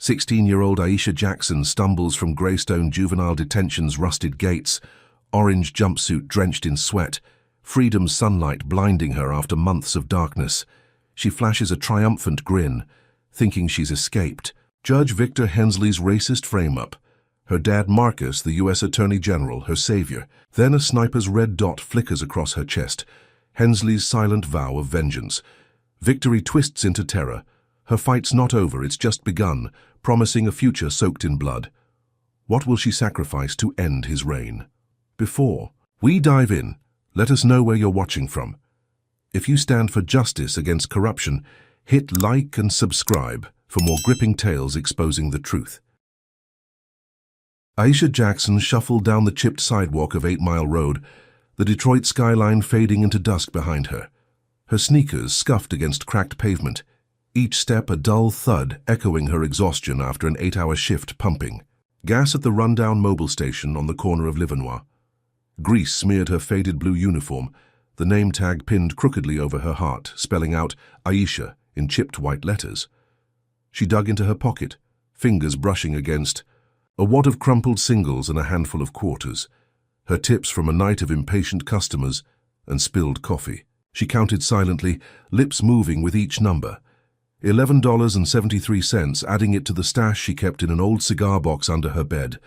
16-year-old Aisha Jackson stumbles from Greystone Juvenile Detention's rusted gates, orange jumpsuit drenched in sweat, freedom's sunlight blinding her after months of darkness. She flashes a triumphant grin, thinking she's escaped. Judge Victor Hensley's racist frame-up. Her dad Marcus, the U.S. Attorney General, her savior. Then a sniper's red dot flickers across her chest. Hensley's silent vow of vengeance. Victory twists into terror. Her fight's not over, it's just begun, promising a future soaked in blood. What will she sacrifice to end his reign? Before we dive in, let us know where you're watching from. If you stand for justice against corruption, hit like and subscribe for more gripping tales exposing the truth. Aisha Jackson shuffled down the chipped sidewalk of 8 Mile Road, the Detroit skyline fading into dusk behind her. Her sneakers scuffed against cracked pavement, each step a dull thud echoing her exhaustion after an 8-hour shift pumping. Gas at the rundown mobile station on the corner of Livernois. Grease smeared her faded blue uniform, the name tag pinned crookedly over her heart, spelling out Aisha in chipped white letters. She dug into her pocket, fingers brushing against a wad of crumpled singles and a handful of quarters, her tips from a night of impatient customers and spilled coffee. She counted silently, lips moving with each number. $11.73, adding it to the stash she kept in an old cigar box under her bed.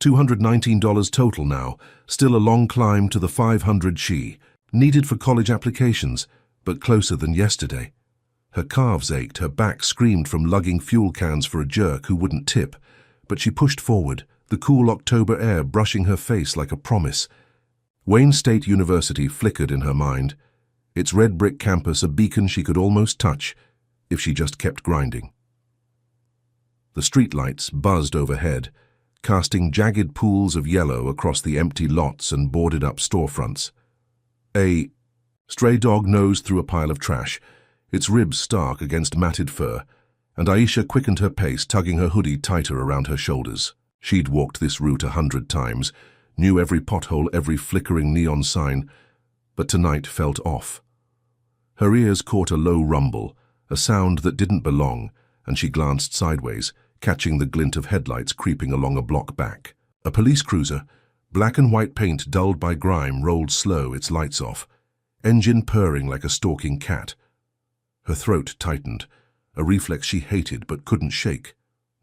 $219 total now, still a long climb to the $500 she needed for college applications, but closer than yesterday. Her calves ached, her back screamed from lugging fuel cans for a jerk who wouldn't tip, but she pushed forward, the cool October air brushing her face like a promise. Wayne State University flickered in her mind, its red brick campus a beacon she could almost touch, if she just kept grinding. The streetlights buzzed overhead, casting jagged pools of yellow across the empty lots and boarded-up storefronts. A stray dog nosed through a pile of trash, its ribs stark against matted fur, and Aisha quickened her pace, tugging her hoodie tighter around her shoulders. She'd walked this route 100 times, knew every pothole, every flickering neon sign, but tonight felt off. Her ears caught a low rumble, a sound that didn't belong, and she glanced sideways, catching the glint of headlights creeping along a block back. A police cruiser, black and white paint dulled by grime, rolled slow, its lights off, engine purring like a stalking cat. Her throat tightened, a reflex she hated but couldn't shake.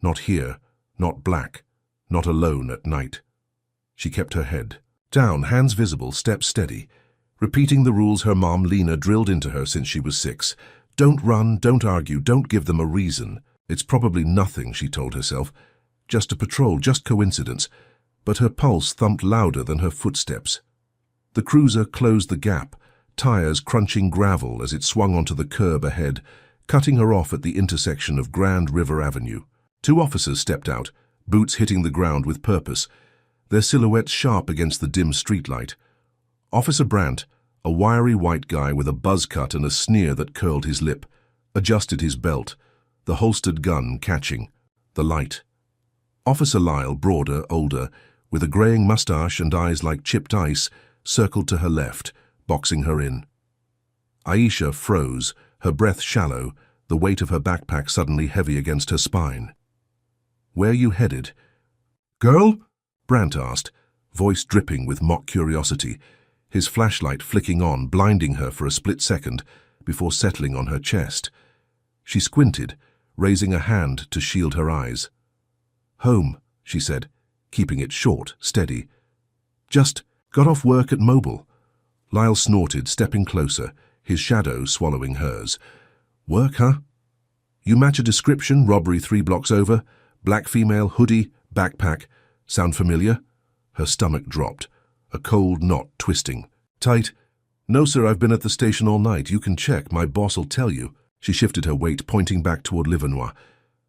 Not here, not black, not alone at night. She kept her head down, hands visible, steps steady, repeating the rules her mom Lena drilled into her since she was 6. Don't run, don't argue, don't give them a reason. It's probably nothing, she told herself. Just a patrol, just coincidence. But her pulse thumped louder than her footsteps. The cruiser closed the gap, tires crunching gravel as it swung onto the curb ahead, cutting her off at the intersection of Grand River Avenue. 2 officers stepped out, boots hitting the ground with purpose, their silhouettes sharp against the dim streetlight. Officer Brandt, a wiry white guy with a buzz cut and a sneer that curled his lip, adjusted his belt, the holstered gun catching the light. Officer Lyle, broader, older, with a graying mustache and eyes like chipped ice, circled to her left, boxing her in. Aisha froze, her breath shallow, the weight of her backpack suddenly heavy against her spine. "Where you headed?" "Girl?" Brandt asked, voice dripping with mock curiosity, his flashlight flicking on, blinding her for a split second before settling on her chest. She squinted, raising a hand to shield her eyes. "Home," she said, keeping it short, steady. "Just got off work at Mobile." Lyle snorted, stepping closer, his shadow swallowing hers. "Work, huh? You match a description, robbery 3 blocks over, black female, hoodie, backpack. Sound familiar?" Her stomach dropped, a cold knot twisting. "Tight." "No, sir, I've been at the station all night. You can check. My boss'll tell you." She shifted her weight, pointing back toward Livernois.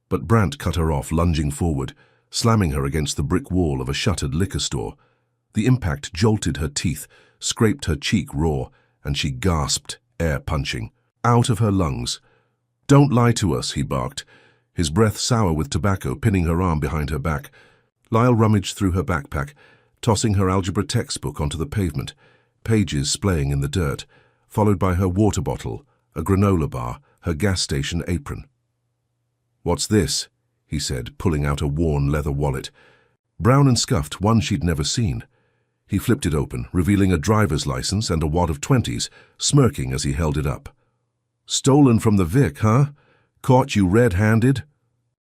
But Brandt cut her off, lunging forward, slamming her against the brick wall of a shuttered liquor store. The impact jolted her teeth, scraped her cheek raw, and she gasped, air punching, out of her lungs. "Don't lie to us," he barked, his breath sour with tobacco, pinning her arm behind her back. Lyle rummaged through her backpack, tossing her algebra textbook onto the pavement, pages splaying in the dirt, followed by her water bottle, a granola bar, her gas station apron. "What's this?" he said, pulling out a worn leather wallet. Brown and scuffed, one she'd never seen. He flipped it open, revealing a driver's license and a wad of 20s, smirking as he held it up. "Stolen from the Vic, huh? Caught you red-handed?"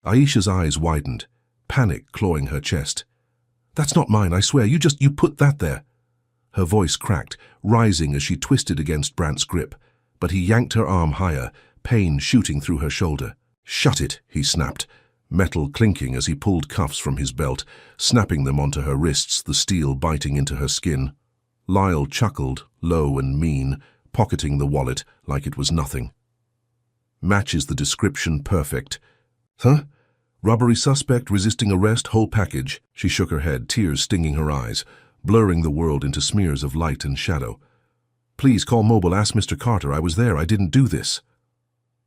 Aisha's eyes widened, panic clawing her chest. "That's not mine, I swear. You put that there." Her voice cracked, rising as she twisted against Brant's grip, but he yanked her arm higher, pain shooting through her shoulder. "Shut it," he snapped, metal clinking as he pulled cuffs from his belt, snapping them onto her wrists, the steel biting into her skin. Lyle chuckled, low and mean, pocketing the wallet like it was nothing. "Matches the description perfect." "Huh? Robbery suspect resisting arrest, whole package." She shook her head, tears stinging her eyes, blurring the world into smears of light and shadow. "Please call mobile, ask Mr. Carter. I was there, I didn't do this."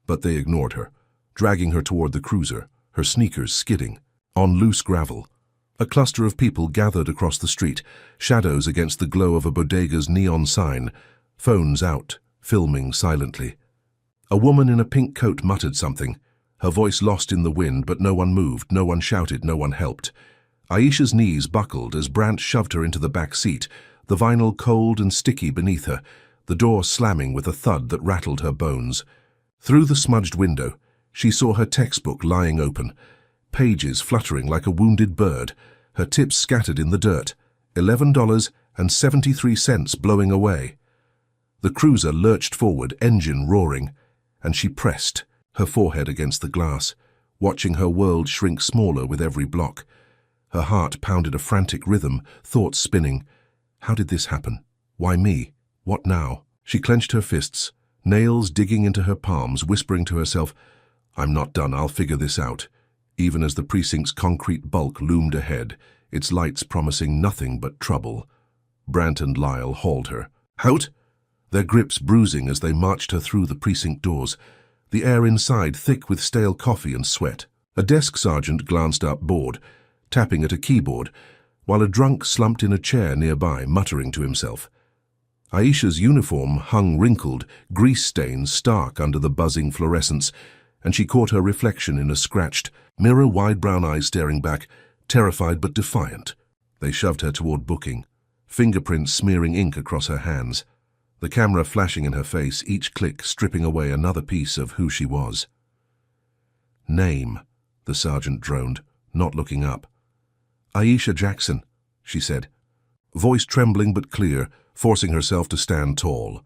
But they ignored her, dragging her toward the cruiser, her sneakers skidding. On loose gravel, a cluster of people gathered across the street, shadows against the glow of a bodega's neon sign, phones out, filming silently. A woman in a pink coat muttered something, her voice lost in the wind, but no one moved, no one shouted, no one helped. Aisha's knees buckled as Brant shoved her into the back seat, the vinyl cold and sticky beneath her, the door slamming with a thud that rattled her bones. Through the smudged window, she saw her textbook lying open, pages fluttering like a wounded bird, her tips scattered in the dirt, $11.73 blowing away. The cruiser lurched forward, engine roaring, and she pressed, her forehead against the glass, watching her world shrink smaller with every block. Her heart pounded a frantic rhythm, thoughts spinning. How did this happen? Why me? What now? She clenched her fists, nails digging into her palms, whispering to herself, "I'm not done, I'll figure this out," even as the precinct's concrete bulk loomed ahead, its lights promising nothing but trouble. Brant and Lyle hauled her. "Out!" Their grips bruising as they marched her through the precinct doors, the air inside thick with stale coffee and sweat. A desk sergeant glanced up, bored, tapping at a keyboard, while a drunk slumped in a chair nearby, muttering to himself. Aisha's uniform hung wrinkled, grease stains stark under the buzzing fluorescence, and she caught her reflection in a scratched, mirror-wide brown eyes staring back, terrified but defiant. They shoved her toward booking, fingerprints smearing ink across her hands, the camera flashing in her face, each click stripping away another piece of who she was. "Name," the sergeant droned, not looking up. "Aisha Jackson," she said, voice trembling but clear, forcing herself to stand tall.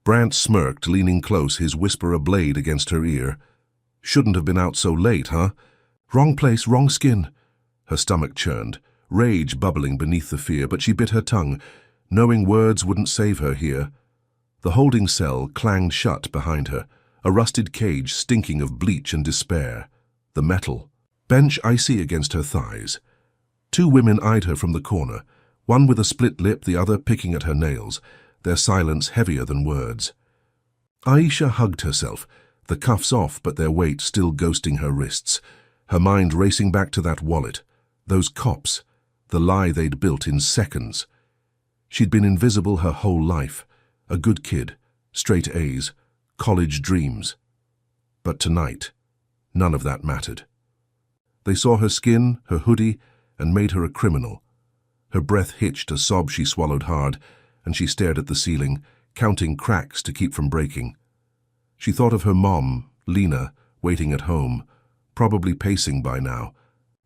Brant smirked, leaning close, his whisper a blade against her ear. "Shouldn't have been out so late, huh? Wrong place, wrong skin." Her stomach churned, rage bubbling beneath the fear, but she bit her tongue, knowing words wouldn't save her here. The holding cell clanged shut behind her, a rusted cage stinking of bleach and despair. The metal, bench icy against her thighs. Two women eyed her from the corner, one with a split lip, the other picking at her nails, their silence heavier than words. Aisha hugged herself, the cuffs off but their weight still ghosting her wrists, her mind racing back to that wallet, those cops, the lie they'd built in seconds. She'd been invisible her whole life, a good kid, straight A's, college dreams. But tonight, none of that mattered. They saw her skin, her hoodie, and made her a criminal. Her breath hitched, a sob she swallowed hard, and she stared at the ceiling, counting cracks to keep from breaking. She thought of her mom, Lena, waiting at home, probably pacing by now,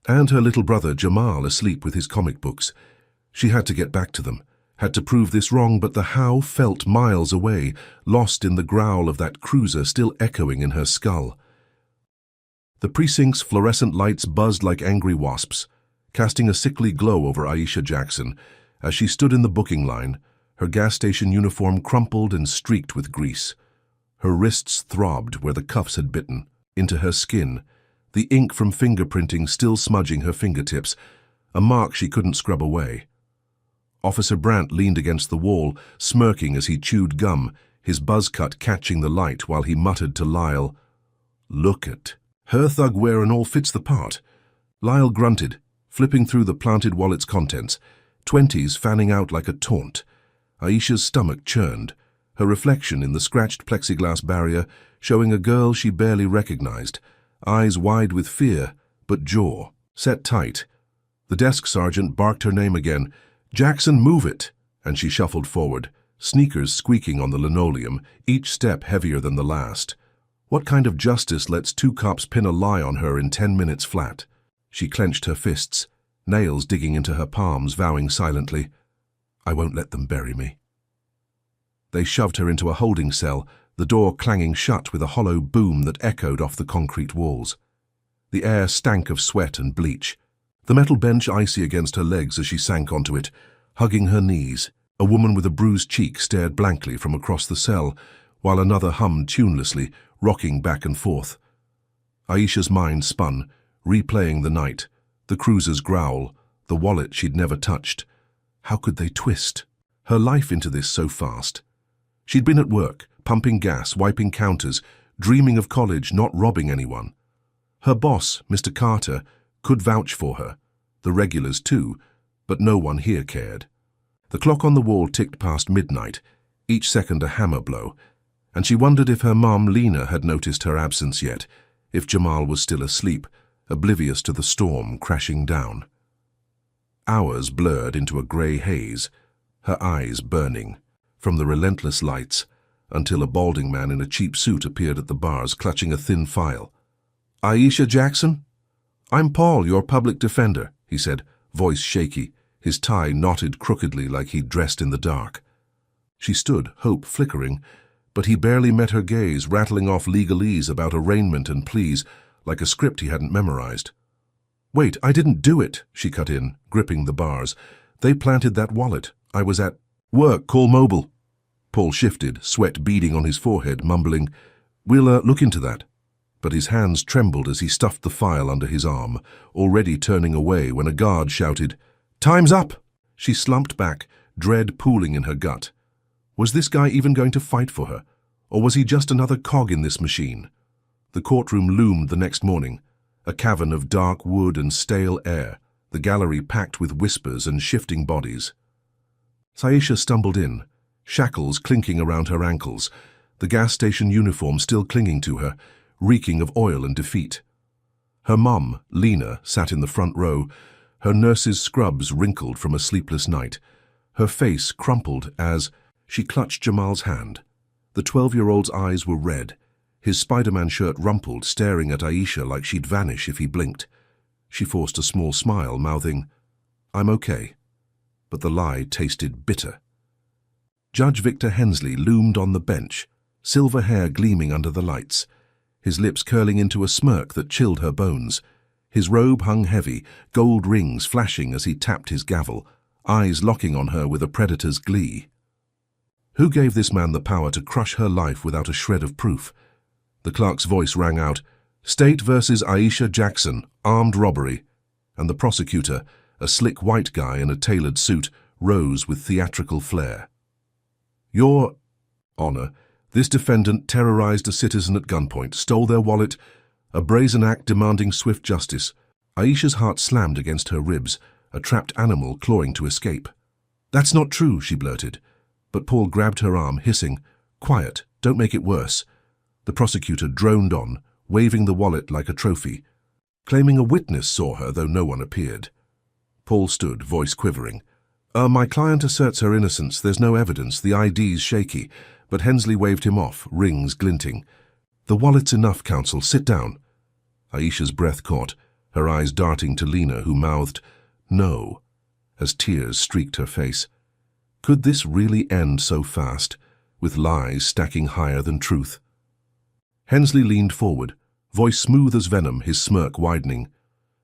and her little brother Jamal asleep with his comic books. She had to get back to them, had to prove this wrong, but the how felt miles away, lost in the growl of that cruiser still echoing in her skull. The precinct's fluorescent lights buzzed like angry wasps, casting a sickly glow over Aisha Jackson as she stood in the booking line, her gas station uniform crumpled and streaked with grease. Her wrists throbbed where the cuffs had bitten, into her skin, the ink from fingerprinting still smudging her fingertips, a mark she couldn't scrub away. Officer Brant leaned against the wall, smirking as he chewed gum, his buzz cut catching the light while he muttered to Lyle, "Look at her thug wear and all fits the part." Lyle grunted, flipping through the planted wallet's contents, 20s fanning out like a taunt. Aisha's stomach churned, her reflection in the scratched plexiglass barrier showing a girl she barely recognized, eyes wide with fear, but jaw set tight. The desk sergeant barked her name again. "Jackson, move it!" And she shuffled forward, sneakers squeaking on the linoleum, each step heavier than the last. What kind of justice lets two cops pin a lie on her in 10 minutes flat? She clenched her fists, nails digging into her palms, vowing silently, "I won't let them bury me." They shoved her into a holding cell, the door clanging shut with a hollow boom that echoed off the concrete walls. The air stank of sweat and bleach, the metal bench icy against her legs as she sank onto it, hugging her knees. A woman with a bruised cheek stared blankly from across the cell, while another hummed tunelessly, rocking back and forth. Aisha's mind spun, replaying the night, the cruiser's growl, the wallet she'd never touched. How could they twist her life into this so fast? She'd been at work, pumping gas, wiping counters, dreaming of college, not robbing anyone. Her boss, Mr. Carter, could vouch for her, the regulars too, but no one here cared. The clock on the wall ticked past midnight, each second a hammer blow, and she wondered if her mom, Lena, had noticed her absence yet, if Jamal was still asleep, oblivious to the storm crashing down. Hours blurred into a grey haze, her eyes burning, from the relentless lights, until a balding man in a cheap suit appeared at the bars, clutching a thin file. "Aisha Jackson? I'm Paul, your public defender," he said, voice shaky, his tie knotted crookedly like he'd dressed in the dark. She stood, hope flickering, but he barely met her gaze, rattling off legalese about arraignment and pleas, like a script he hadn't memorized. "Wait, I didn't do it," she cut in, gripping the bars. "They planted that wallet. I was at work, call mobile." Paul shifted, sweat beading on his forehead, mumbling, "We'll look into that." But his hands trembled as he stuffed the file under his arm, already turning away when a guard shouted, "Time's up!" She slumped back, dread pooling in her gut. Was this guy even going to fight for her, or was he just another cog in this machine? The courtroom loomed the next morning, a cavern of dark wood and stale air, the gallery packed with whispers and shifting bodies. Aisha stumbled in, shackles clinking around her ankles, the gas station uniform still clinging to her, reeking of oil and defeat. Her mum, Lena, sat in the front row, her nurse's scrubs wrinkled from a sleepless night, her face crumpled as she clutched Jamal's hand. The 12-year-old's eyes were red, his Spider-Man shirt rumpled, staring at Aisha like she'd vanish if he blinked. She forced a small smile, mouthing, "I'm okay." But the lie tasted bitter. Judge Victor Hensley loomed on the bench, silver hair gleaming under the lights, his lips curling into a smirk that chilled her bones. His robe hung heavy, gold rings flashing as he tapped his gavel, eyes locking on her with a predator's glee. Who gave this man the power to crush her life without a shred of proof? The clerk's voice rang out, "State versus Aisha Jackson, armed robbery," and the prosecutor, a slick white guy in a tailored suit, rose with theatrical flair. "Your Honor, this defendant terrorized a citizen at gunpoint, stole their wallet, a brazen act demanding swift justice." Aisha's heart slammed against her ribs, a trapped animal clawing to escape. "That's not true," she blurted, but Paul grabbed her arm, hissing, "Quiet, don't make it worse." The prosecutor droned on, waving the wallet like a trophy, claiming a witness saw her, though no one appeared. Paul stood, voice quivering. My client asserts her innocence. There's no evidence. The ID's shaky." But Hensley waved him off, rings glinting. "The wallet's enough, counsel. Sit down." Aisha's breath caught, her eyes darting to Lena, who mouthed, "No," as tears streaked her face. Could this really end so fast, with lies stacking higher than truth? Hensley leaned forward, voice smooth as venom, his smirk widening.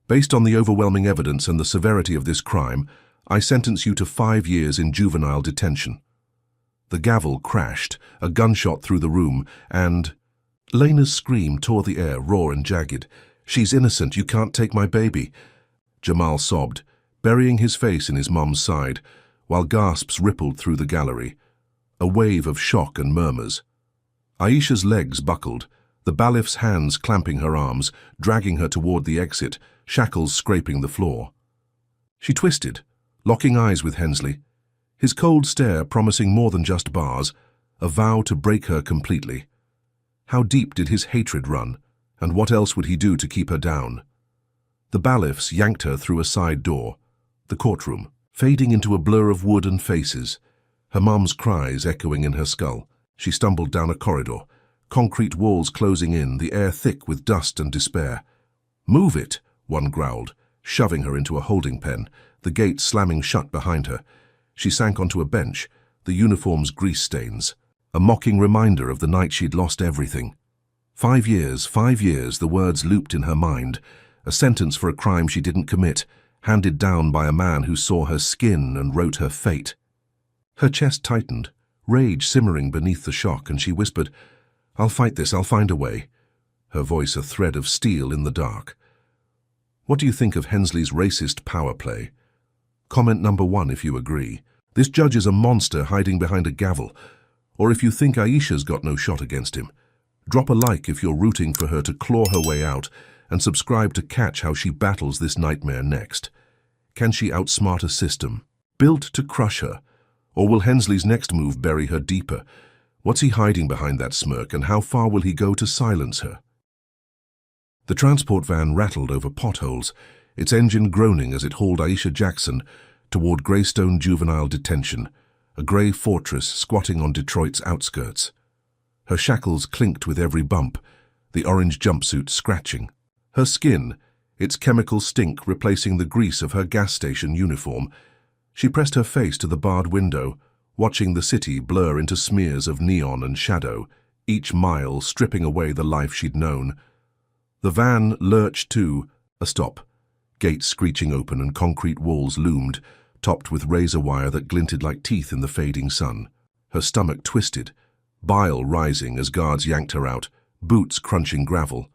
"Based on the overwhelming evidence and the severity of this crime, I sentence you to 5 years in juvenile detention." The gavel crashed, a gunshot through the room, and Lena's scream tore the air, raw and jagged. "She's innocent, you can't take my baby." Jamal sobbed, burying his face in his mum's side, while gasps rippled through the gallery. A wave of shock and murmurs. Aisha's legs buckled, the bailiff's hands clamping her arms, dragging her toward the exit, shackles scraping the floor. She twisted, locking eyes with Hensley, his cold stare promising more than just bars, a vow to break her completely. How deep did his hatred run, and what else would he do to keep her down? The bailiffs yanked her through a side door. The courtroom, fading into a blur of wood and faces. Her mum's cries echoing in her skull. She stumbled down a corridor. Concrete walls closing in, the air thick with dust and despair. "Move it," one growled, shoving her into a holding pen, the gate slamming shut behind her. She sank onto a bench, the uniform's grease stains, a mocking reminder of the night she'd lost everything. 5 years, the words looped in her mind, a sentence for a crime she didn't commit, handed down by a man who saw her skin and wrote her fate. Her chest tightened, rage simmering beneath the shock, and she whispered, "I'll fight this, I'll find a way." Her voice a thread of steel in the dark. What do you think of Hensley's racist power play? Comment number 1 if you agree. This judge is a monster hiding behind a gavel. Or if you think Aisha's got no shot against him. Drop a like if you're rooting for her to claw her way out, and subscribe to catch how she battles this nightmare next. Can she outsmart a system built to crush her? Or will Hensley's next move bury her deeper? What's he hiding behind that smirk, and how far will he go to silence her? The transport van rattled over potholes, its engine groaning as it hauled Aisha Jackson toward Greystone Juvenile Detention, a grey fortress squatting on Detroit's outskirts. Her shackles clinked with every bump, the orange jumpsuit scratching. Her skin, its chemical stink replacing the grease of her gas station uniform. She pressed her face to the barred window, watching the city blur into smears of neon and shadow, each mile stripping away the life she'd known. The van lurched to a stop, gates screeching open and concrete walls loomed, topped with razor wire that glinted like teeth in the fading sun. Her stomach twisted, bile rising as guards yanked her out, boots crunching gravel.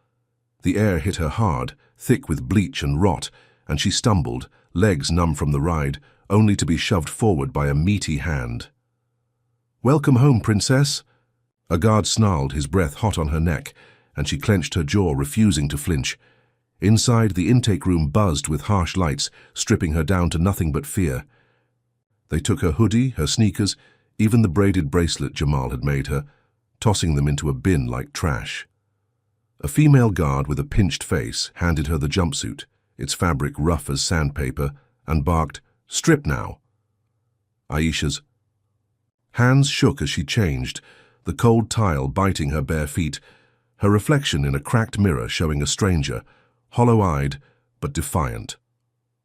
The air hit her hard, thick with bleach and rot, and she stumbled, legs numb from the ride, only to be shoved forward by a meaty hand. "Welcome home, princess." A guard snarled, his breath hot on her neck, and she clenched her jaw, refusing to flinch. Inside, the intake room buzzed with harsh lights, stripping her down to nothing but fear. They took her hoodie, her sneakers, even the braided bracelet Jamal had made her, tossing them into a bin like trash. A female guard with a pinched face handed her the jumpsuit, its fabric rough as sandpaper, and barked, "Strip now." Aisha's hands shook as she changed, the cold tile biting her bare feet, her reflection in a cracked mirror showing a stranger, hollow-eyed but defiant.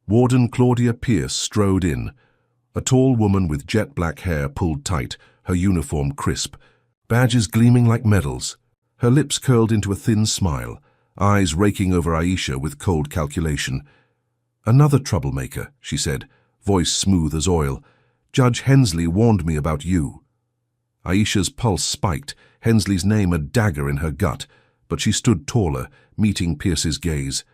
Warden Claudia Pierce strode in, a tall woman with jet-black hair pulled tight, her uniform crisp, badges gleaming like medals. Her lips curled into a thin smile, eyes raking over Aisha with cold calculation. "Another troublemaker," she said, voice smooth as oil. "Judge Hensley warned me about you." Aisha's pulse spiked, Hensley's name a dagger in her gut, but she stood taller, meeting Pierce's gaze.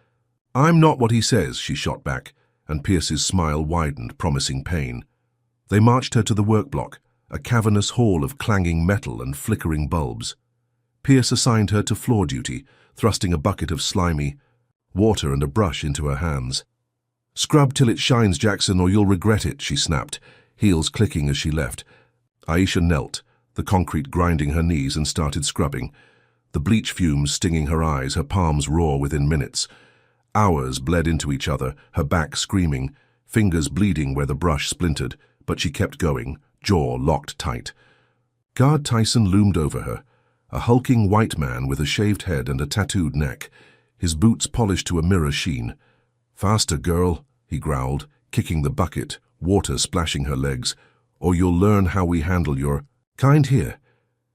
"I'm not what he says," she shot back, and Pierce's smile widened, promising pain. They marched her to the work block, a cavernous hall of clanging metal and flickering bulbs. Pierce assigned her to floor duty, thrusting a bucket of slimy water and a brush into her hands. "Scrub till it shines, Jackson, or you'll regret it," she snapped, heels clicking as she left. Aisha knelt, the concrete grinding her knees, and started scrubbing. The bleach fumes stinging her eyes, her palms raw within minutes. Hours bled into each other, her back screaming, fingers bleeding where the brush splintered, but she kept going, jaw locked tight. Guard Tyson loomed over her, a hulking white man with a shaved head and a tattooed neck, his boots polished to a mirror sheen. "Faster, girl," he growled, kicking the bucket, water splashing her legs, "or you'll learn how we handle your kind here."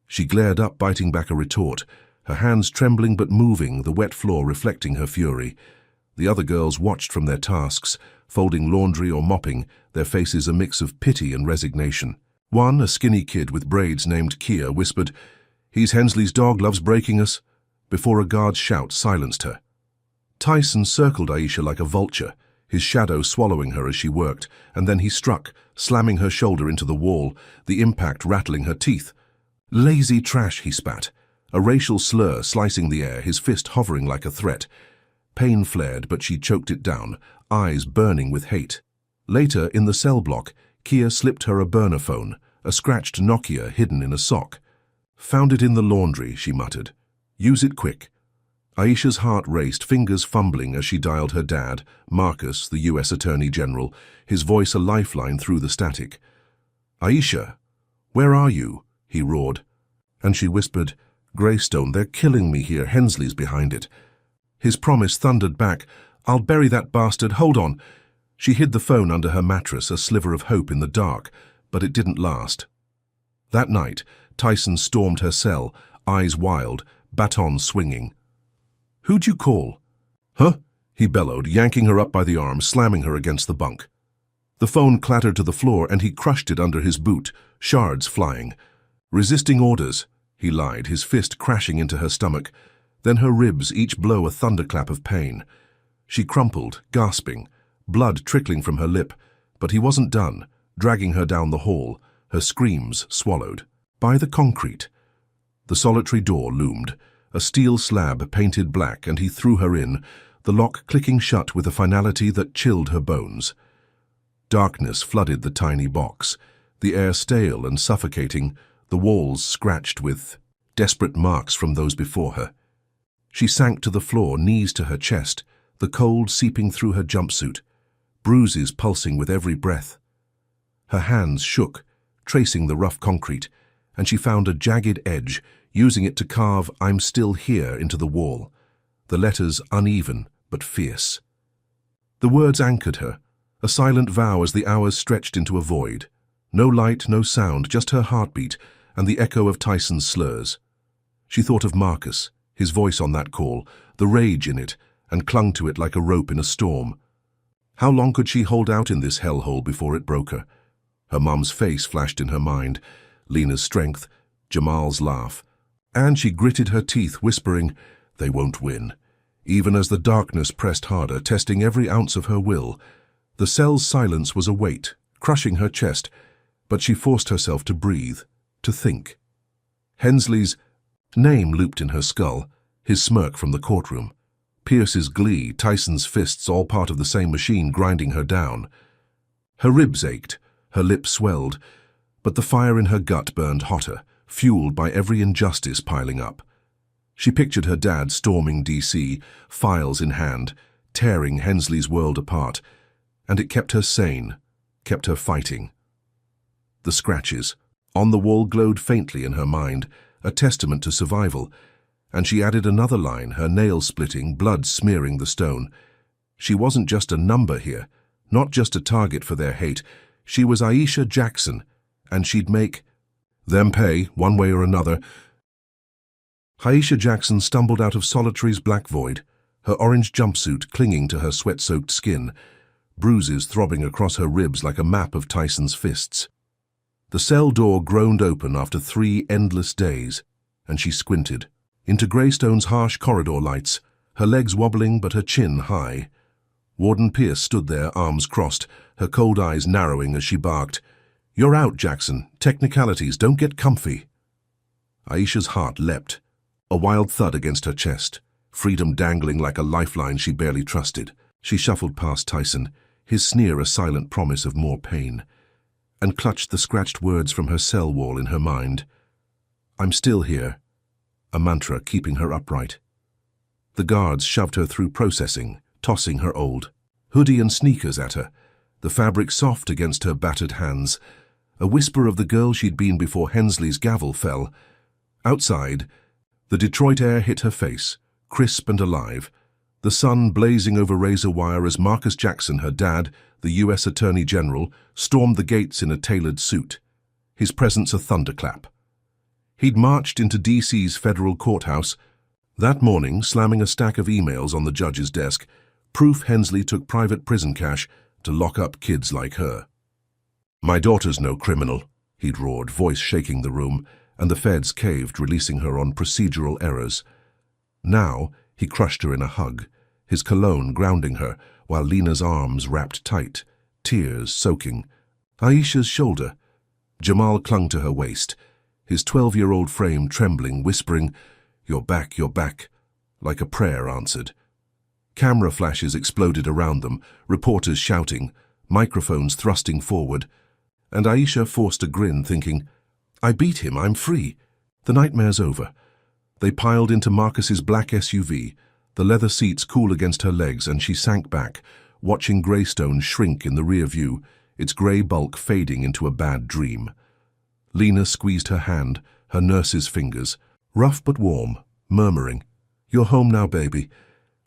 She glared up, biting back a retort, her hands trembling but moving, the wet floor reflecting her fury. The other girls watched from their tasks, folding laundry or mopping, their faces a mix of pity and resignation. One, a skinny kid with braids named Kia, whispered, "He's Hensley's dog, loves breaking us," before a guard's shout silenced her. Tyson circled Aisha like a vulture, his shadow swallowing her as she worked, and then he struck, slamming her shoulder into the wall, the impact rattling her teeth. "Lazy trash," he spat, a racial slur slicing the air, his fist hovering like a threat. Pain flared, but she choked it down, eyes burning with hate. Later, in the cell block, Kia slipped her a burner phone, a scratched Nokia hidden in a sock. "Found it in the laundry," she muttered. "Use it quick." Aisha's heart raced, fingers fumbling as she dialed her dad, Marcus, the U.S. Attorney General, his voice a lifeline through the static. "Aisha, where are you?" he roared. And she whispered, "Greystone, they're killing me here. Hensley's behind it." His promise thundered back, "I'll bury that bastard, hold on." She hid the phone under her mattress, a sliver of hope in the dark, but it didn't last. That night, Tyson stormed her cell, eyes wild, baton swinging. "Who'd you call?" "Huh?" he bellowed, yanking her up by the arm, slamming her against the bunk. The phone clattered to the floor and he crushed it under his boot, shards flying. "Resisting orders," he lied, his fist crashing into her stomach. Then her ribs, each blow a thunderclap of pain. She crumpled, gasping, blood trickling from her lip, but he wasn't done, dragging her down the hall, her screams swallowed. By the concrete. The solitary door loomed, a steel slab painted black, and he threw her in, the lock clicking shut with a finality that chilled her bones. Darkness flooded the tiny box, the air stale and suffocating, the walls scratched with desperate marks from those before her. She sank to the floor, knees to her chest, the cold seeping through her jumpsuit, bruises pulsing with every breath. Her hands shook, tracing the rough concrete, and she found a jagged edge, using it to carve "I'm still here" into the wall, the letters uneven but fierce. The words anchored her, a silent vow as the hours stretched into a void. No light, no sound, just her heartbeat and the echo of Tyson's slurs. She thought of Marcus, his voice on that call, the rage in it, and clung to it like a rope in a storm. How long could she hold out in this hellhole before it broke her? Her mum's face flashed in her mind, Lena's strength, Jamal's laugh, and she gritted her teeth, whispering, "They won't win." Even as the darkness pressed harder, testing every ounce of her will, the cell's silence was a weight, crushing her chest, but she forced herself to breathe, to think. Hensley's name looped in her skull, his smirk from the courtroom. Pierce's glee, Tyson's fists, all part of the same machine grinding her down. Her ribs ached, her lips swelled, but the fire in her gut burned hotter, fueled by every injustice piling up. She pictured her dad storming D.C., files in hand, tearing Hensley's world apart, and it kept her sane, kept her fighting. The scratches on the wall glowed faintly in her mind, a testament to survival, and she added another line, her nails splitting, blood smearing the stone. She wasn't just a number here, not just a target for their hate. She was Aisha Jackson, and she'd make them pay, one way or another. Aisha Jackson stumbled out of Solitary's black void, her orange jumpsuit clinging to her sweat-soaked skin, bruises throbbing across her ribs like a map of Tyson's fists. The cell door groaned open after 3 endless days, and she squinted into Greystone's harsh corridor lights, her legs wobbling but her chin high. Warden Pierce stood there, arms crossed, her cold eyes narrowing as she barked, "You're out, Jackson. Technicalities, don't get comfy." Aisha's heart leapt, a wild thud against her chest, freedom dangling like a lifeline she barely trusted. She shuffled past Tyson, his sneer a silent promise of more pain, and clutched the scratched words from her cell wall in her mind. "I'm still here," a mantra keeping her upright. The guards shoved her through processing, tossing her old hoodie and sneakers at her, the fabric soft against her battered hands, a whisper of the girl she'd been before Hensley's gavel fell. Outside, the Detroit air hit her face, crisp and alive, the sun blazing over razor wire as Marcus Jackson, her dad, the U.S. Attorney General, stormed the gates in a tailored suit, his presence a thunderclap. He'd marched into D.C.'s federal courthouse that morning, slamming a stack of emails on the judge's desk, proof Hensley took private prison cash to lock up kids like her. "My daughter's no criminal," he'd roared, voice shaking the room, and the feds caved, releasing her on procedural errors. Now, he crushed her in a hug, his cologne grounding her, while Lena's arms wrapped tight, tears soaking. Aisha's shoulder. Jamal clung to her waist, his 12-year-old frame trembling, whispering, "You're back," like a prayer answered. Camera flashes exploded around them, reporters shouting, microphones thrusting forward, and Aisha forced a grin, thinking, "I beat him, I'm free. The nightmare's over." They piled into Marcus's black SUV, the leather seats cool against her legs, and she sank back, watching Greystone shrink in the rear view, its grey bulk fading into a bad dream. Lena squeezed her hand, her nurse's fingers, rough but warm, murmuring, "You're home now, baby,"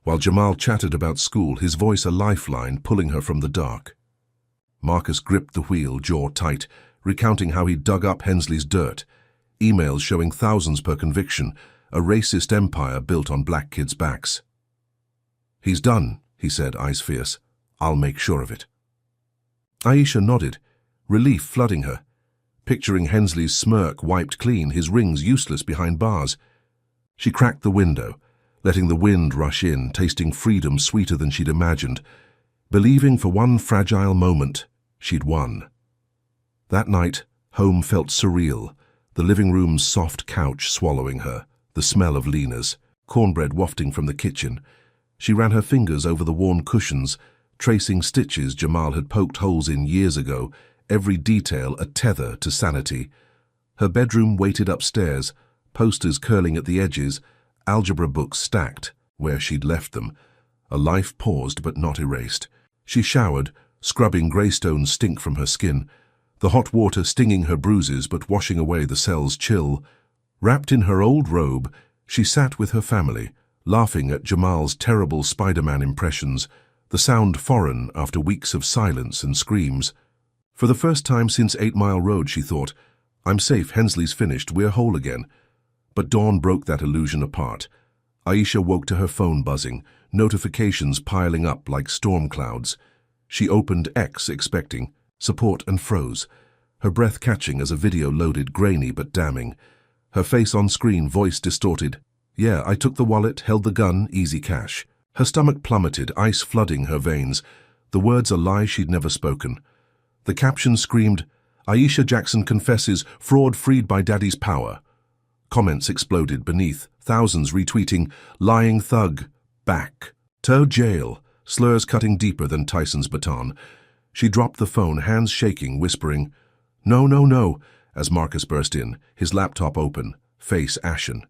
while Jamal chattered about school, his voice a lifeline pulling her from the dark. Marcus gripped the wheel, jaw tight, recounting how he dug up Hensley's dirt, emails showing thousands per conviction, a racist empire built on black kids' backs. "He's done," he said, eyes fierce. "I'll make sure of it." Aisha nodded, relief flooding her, picturing Hensley's smirk wiped clean, his rings useless behind bars. She cracked the window, letting the wind rush in, tasting freedom sweeter than she'd imagined, believing for one fragile moment she'd won. That night, home felt surreal, the living room's soft couch swallowing her, the smell of Lena's, cornbread wafting from the kitchen. She ran her fingers over the worn cushions, tracing stitches Jamal had poked holes in years ago, every detail a tether to sanity. Her bedroom waited upstairs, posters curling at the edges, algebra books stacked where she'd left them. A life paused but not erased. She showered, scrubbing Greystone's stink from her skin, the hot water stinging her bruises but washing away the cell's chill. Wrapped in her old robe, she sat with her family, laughing at Jamal's terrible Spider-Man impressions, the sound foreign after weeks of silence and screams. For the first time since 8 Mile Road, she thought, "I'm safe, Hensley's finished, we're whole again." But dawn broke that illusion apart. Aisha woke to her phone buzzing, notifications piling up like storm clouds. She opened X expecting support and froze, her breath catching as a video loaded, grainy but damning. Her face on screen, voice distorted. "Yeah, I took the wallet, held the gun, easy cash." Her stomach plummeted, ice flooding her veins, the words a lie she'd never spoken. The caption screamed, "Aisha Jackson confesses fraud freed by daddy's power." Comments exploded beneath, thousands retweeting, "Lying thug, back. To jail," slurs cutting deeper than Tyson's baton. She dropped the phone, hands shaking, whispering, "No, no, no," as Marcus burst in, his laptop open, face ashen.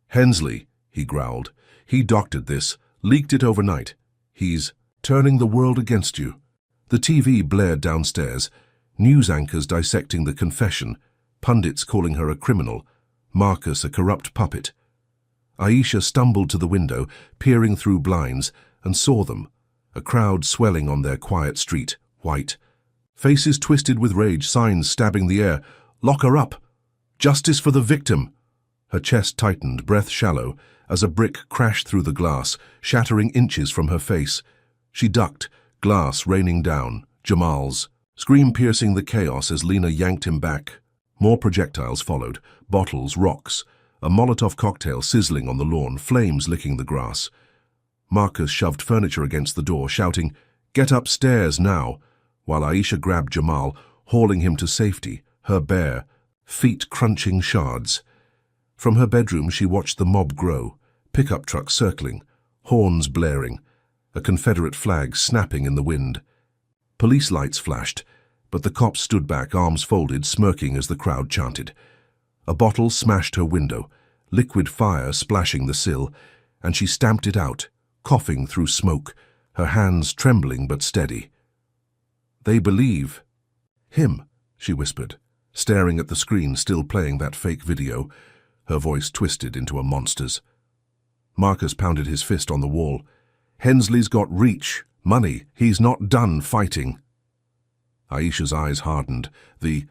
"Hensley," he growled. "He doctored this, leaked it overnight. He's turning the world against you." The TV blared downstairs, news anchors dissecting the confession, pundits calling her a criminal, Marcus a corrupt puppet. Aisha stumbled to the window, peering through blinds, and saw them, a crowd swelling on their quiet street, white. Faces twisted with rage, signs stabbing the air. "Lock her up! Justice for the victim!" Her chest tightened, breath shallow, as a brick crashed through the glass, shattering inches from her face. She ducked, glass raining down, Jamal's, scream piercing the chaos as Lena yanked him back. More projectiles followed, bottles, rocks, a Molotov cocktail sizzling on the lawn, flames licking the grass. Marcus shoved furniture against the door, shouting, "Get upstairs now," while Aisha grabbed Jamal, hauling him to safety, her bare, feet crunching shards. From her bedroom she watched the mob grow, pickup trucks circling, horns blaring, a Confederate flag snapping in the wind. Police lights flashed, but the cops stood back, arms folded, smirking as the crowd chanted. A bottle smashed her window, liquid fire splashing the sill, and she stamped it out, coughing through smoke, her hands trembling but steady. "They believe him," she whispered, staring at the screen still playing that fake video, her voice twisted into a monster's. Marcus pounded his fist on the wall. "Hensley's got reach, money, he's not done fighting." Aisha's eyes hardened, the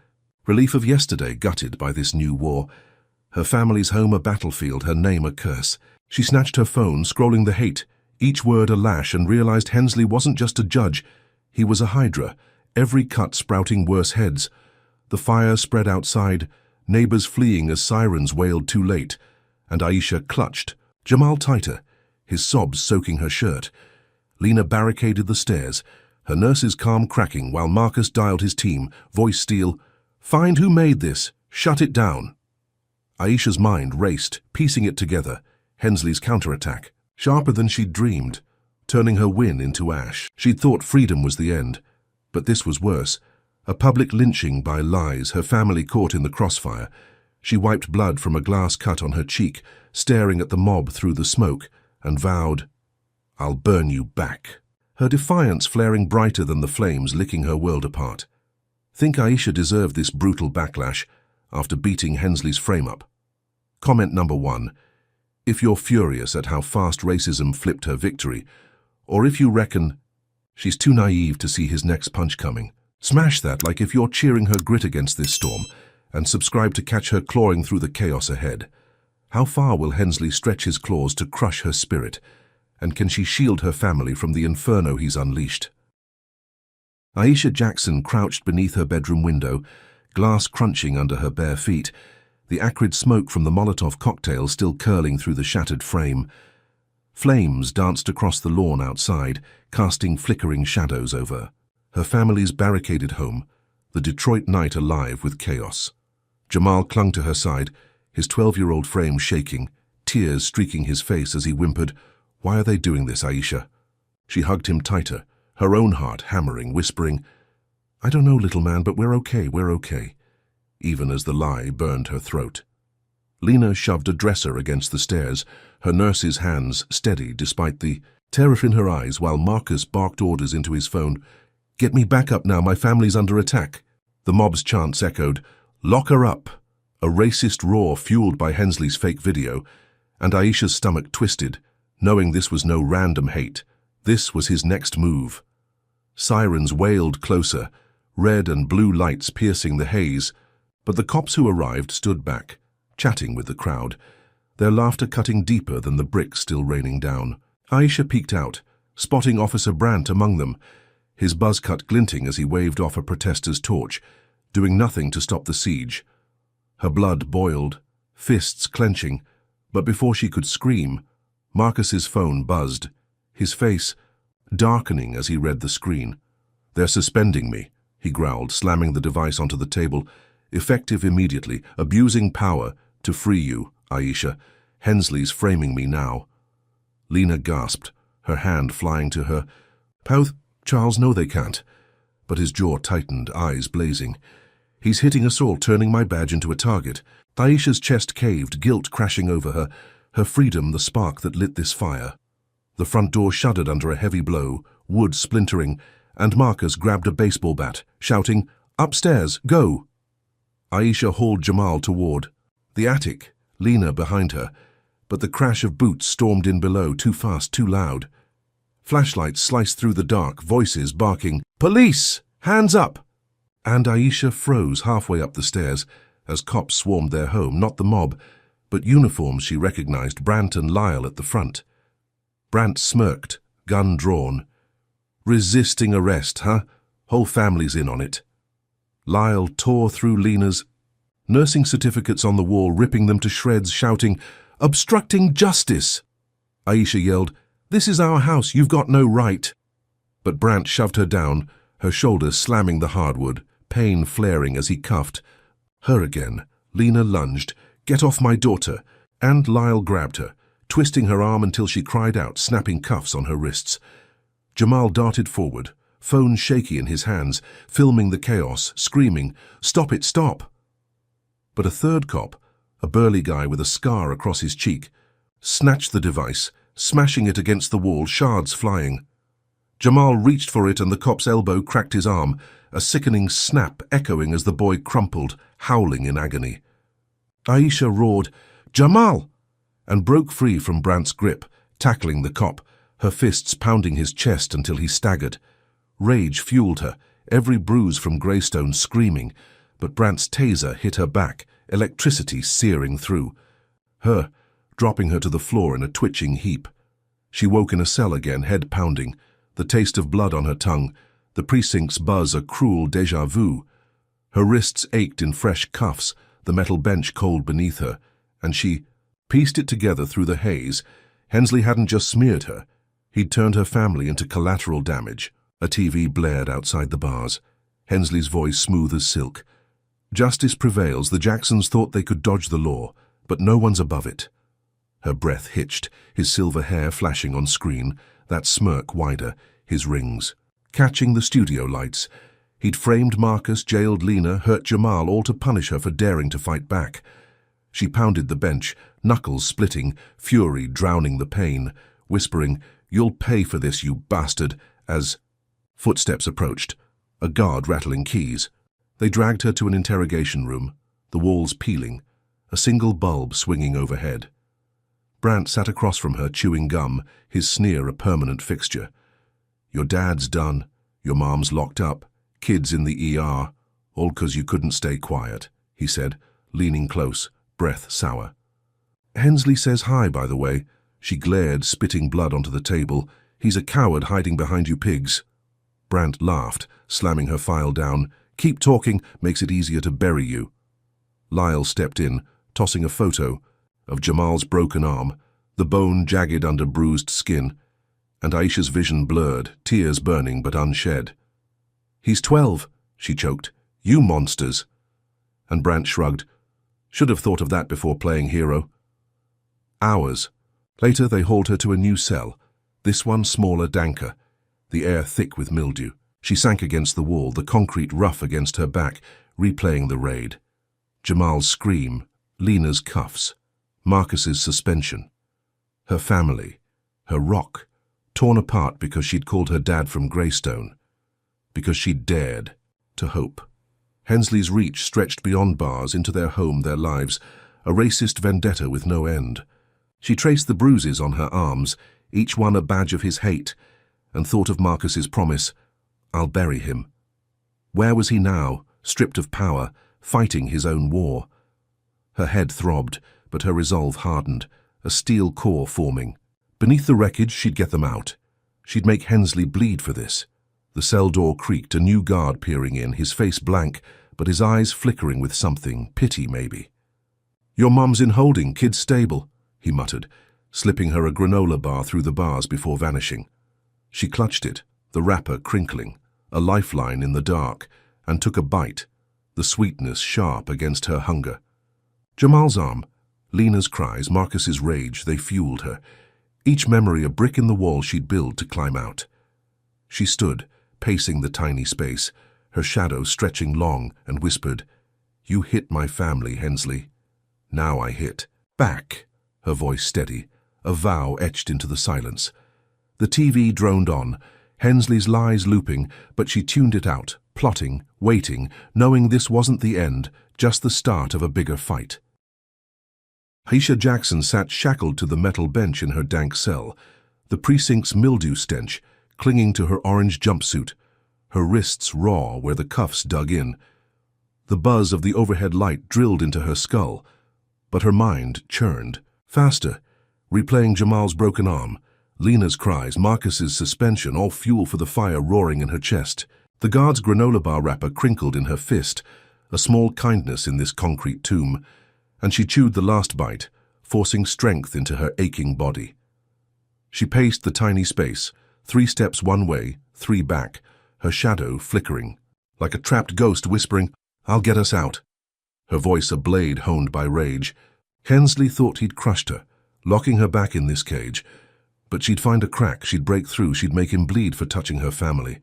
relief of yesterday gutted by this new war. Her family's home a battlefield, her name a curse. She snatched her phone, scrolling the hate, each word a lash, and realized Hensley wasn't just a judge, he was a hydra, every cut sprouting worse heads. The fire spread outside, neighbors fleeing as sirens wailed too late, and Aisha clutched, Jamal tighter, his sobs soaking her shirt. Lena barricaded the stairs, her nurse's calm cracking while Marcus dialed his team, voice steel, "Find who made this, shut it down." Aisha's mind raced, piecing it together, Hensley's counterattack, sharper than she'd dreamed, turning her win into ash. She'd thought freedom was the end, but this was worse. A public lynching by lies, her family caught in the crossfire. She wiped blood from a glass cut on her cheek, staring at the mob through the smoke, and vowed, "I'll burn you back." Her defiance flaring brighter than the flames licking her world apart. Think Aisha deserved this brutal backlash after beating Hensley's frame-up? Comment number 1. If you're furious at how fast racism flipped her victory, or if you reckon she's too naive to see his next punch coming, smash that like if you're cheering her grit against this storm, and subscribe to catch her clawing through the chaos ahead. How far will Hensley stretch his claws to crush her spirit, and can she shield her family from the inferno he's unleashed? Aisha Jackson crouched beneath her bedroom window, glass crunching under her bare feet, the acrid smoke from the Molotov cocktail still curling through the shattered frame. Flames danced across the lawn outside, casting flickering shadows over her family's barricaded home, the Detroit night alive with chaos. Jamal clung to her side, his 12-year-old frame shaking, tears streaking his face as he whimpered, "Why are they doing this, Aisha?" She hugged him tighter, her own heart hammering, whispering, "I don't know, little man, but we're okay," even as the lie burned her throat. Lena shoved a dresser against the stairs, her nurse's hands steady despite the terror in her eyes, while Marcus barked orders into his phone. "Get me back up now, my family's under attack." The mob's chants echoed, "Lock her up," a racist roar fueled by Hensley's fake video, and Aisha's stomach twisted, knowing this was no random hate. This was his next move. Sirens wailed closer, red and blue lights piercing the haze, but the cops who arrived stood back, chatting with the crowd, their laughter cutting deeper than the bricks still raining down. Aisha peeked out, spotting Officer Brandt among them, his buzz cut glinting as he waved off a protester's torch, doing nothing to stop the siege. Her blood boiled, fists clenching, but before she could scream, Marcus's phone buzzed, his face darkening as he read the screen. "They're suspending me," he growled, slamming the device onto the table. "Effective immediately, abusing power to free you, Aisha. Hensley's framing me now." Lena gasped, her hand flying to her. "Pouth, Charles, no they can't." But his jaw tightened, eyes blazing. "He's hitting us all, turning my badge into a target." Aisha's chest caved, guilt crashing over her, her freedom the spark that lit this fire. The front door shuddered under a heavy blow, wood splintering, and Marcus grabbed a baseball bat, shouting, "Upstairs, go!" Aisha hauled Jamal toward the attic, Lena behind her, but the crash of boots stormed in below, too fast, too loud. Flashlights sliced through the dark, voices barking, "Police! Hands up!" And Aisha froze halfway up the stairs as cops swarmed their home, not the mob, but uniforms she recognized, Brandt and Lyle at the front. Brandt smirked, gun drawn. "Resisting arrest, huh? Whole family's in on it." Lyle tore through Lena's nursing certificates on the wall, ripping them to shreds, shouting, "Obstructing justice!" Aisha yelled, "This is our house, you've got no right." But Brandt shoved her down, her shoulders slamming the hardwood, pain flaring as he cuffed her again. Lena lunged, "Get off my daughter," and Lyle grabbed her, twisting her arm until she cried out, snapping cuffs on her wrists. Jamal darted forward, phone shaky in his hands, filming the chaos, screaming, "Stop it, stop!" But a third cop, a burly guy with a scar across his cheek, snatched the device, smashing it against the wall, shards flying. Jamal reached for it and the cop's elbow cracked his arm, a sickening snap echoing as the boy crumpled, howling in agony. Aisha roared, "Jamal!" and broke free from Brandt's grip, tackling the cop, her fists pounding his chest until he staggered. Rage fueled her, every bruise from Greystone screaming, but Brandt's taser hit her back, electricity searing through her, dropping her to the floor in a twitching heap. She woke in a cell again, head pounding, the taste of blood on her tongue, the precinct's buzz a cruel déjà vu. Her wrists ached in fresh cuffs, the metal bench cold beneath her, and she pieced it together through the haze. Hensley hadn't just smeared her, he'd turned her family into collateral damage. A TV blared outside the bars, Hensley's voice smooth as silk. "Justice prevails. The Jacksons thought they could dodge the law, but no one's above it." Her breath hitched, his silver hair flashing on screen, that smirk wider, his rings. Catching the studio lights, he'd framed Marcus, jailed Lena, hurt Jamal, all to punish her for daring to fight back. She pounded the bench, knuckles splitting, fury drowning the pain, whispering, "You'll pay for this, you bastard," as footsteps approached, a guard rattling keys. They dragged her to an interrogation room, the walls peeling, a single bulb swinging overhead. Brant sat across from her, chewing gum, his sneer a permanent fixture. "Your dad's done, your mom's locked up, kids in the ER, all 'cause you couldn't stay quiet," he said, leaning close, breath sour. "Hensley says hi, by the way." She glared, spitting blood onto the table. "He's a coward hiding behind you pigs." Brant laughed, slamming her file down. "Keep talking, makes it easier to bury you." Lyle stepped in, tossing a photo of Jamal's broken arm, the bone jagged under bruised skin, and Aisha's vision blurred, tears burning but unshed. "He's 12, she choked. "You monsters." And Brant shrugged. "Should have thought of that before playing hero." Hours. Later they hauled her to a new cell, this one smaller, danker, the air thick with mildew. She sank against the wall, the concrete rough against her back, replaying the raid. Jamal's scream, Lena's cuffs, Marcus's suspension. Her family, her rock, torn apart because she'd called her dad from Greystone, because she'd dared to hope. Hensley's reach stretched beyond bars into their home, their lives, a racist vendetta with no end. She traced the bruises on her arms, each one a badge of his hate, and thought of Marcus's promise, "I'll bury him." Where was he now, stripped of power, fighting his own war? Her head throbbed, but her resolve hardened, a steel core forming. Beneath the wreckage, she'd get them out. She'd make Hensley bleed for this. The cell door creaked, a new guard peering in, his face blank, but his eyes flickering with something, pity maybe. "Your mum's in holding, kid's stable," he muttered, slipping her a granola bar through the bars before vanishing. She clutched it, the wrapper crinkling, a lifeline in the dark, and took a bite, the sweetness sharp against her hunger. Jamal's arm, Lena's cries, Marcus's rage, they fueled her. Each memory a brick in the wall she'd built to climb out. She stood, pacing the tiny space, her shadow stretching long, and whispered, "You hit my family, Hensley. Now I hit back," her voice steady, a vow etched into the silence. The TV droned on, Hensley's lies looping, but she tuned it out, plotting, waiting, knowing this wasn't the end, just the start of a bigger fight. Aisha Jackson sat shackled to the metal bench in her dank cell, the precinct's mildew stench clinging to her orange jumpsuit, her wrists raw where the cuffs dug in. The buzz of the overhead light drilled into her skull, but her mind churned, faster, replaying Jamal's broken arm, Lena's cries, Marcus's suspension, all fuel for the fire roaring in her chest. The guard's granola bar wrapper crinkled in her fist, a small kindness in this concrete tomb, and she chewed the last bite, forcing strength into her aching body. She paced the tiny space, 3 steps one way, 3 back, her shadow flickering, like a trapped ghost whispering, "I'll get us out." Her voice a blade honed by rage. Hensley thought he'd crushed her, locking her back in this cage, but she'd find a crack, she'd break through, she'd make him bleed for touching her family.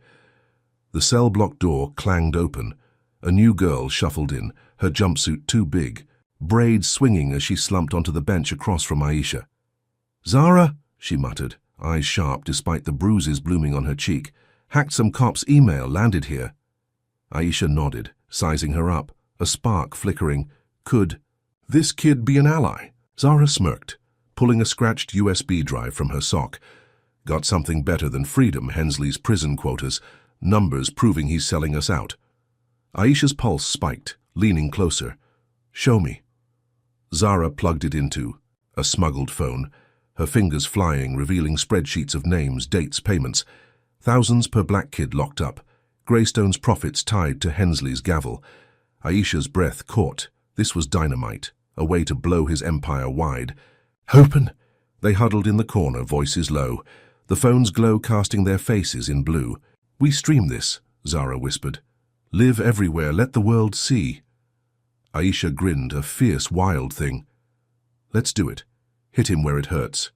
The cell block door clanged open. A new girl shuffled in, her jumpsuit too big, braids swinging as she slumped onto the bench across from Aisha. "Zara," she muttered, eyes sharp despite the bruises blooming on her cheek. "Hacked some cop's email, landed here." Aisha nodded, sizing her up, a spark flickering. "Could this kid be an ally?" Zara smirked, pulling a scratched USB drive from her sock. "Got something better than freedom, Hensley's prison quotas, numbers proving he's selling us out." Aisha's pulse spiked, leaning closer. "Show me." Zara plugged it into a smuggled phone, her fingers flying, revealing spreadsheets of names, dates, payments. Thousands per black kid locked up, Greystone's profits tied to Hensley's gavel. Aisha's breath caught. This was dynamite, a way to blow his empire wide. "Open!" They huddled in the corner, voices low, the phone's glow casting their faces in blue. "We stream this," Zara whispered. "Live everywhere, let the world see." Aisha grinned, a fierce, wild thing. "Let's do it. Hit him where it hurts."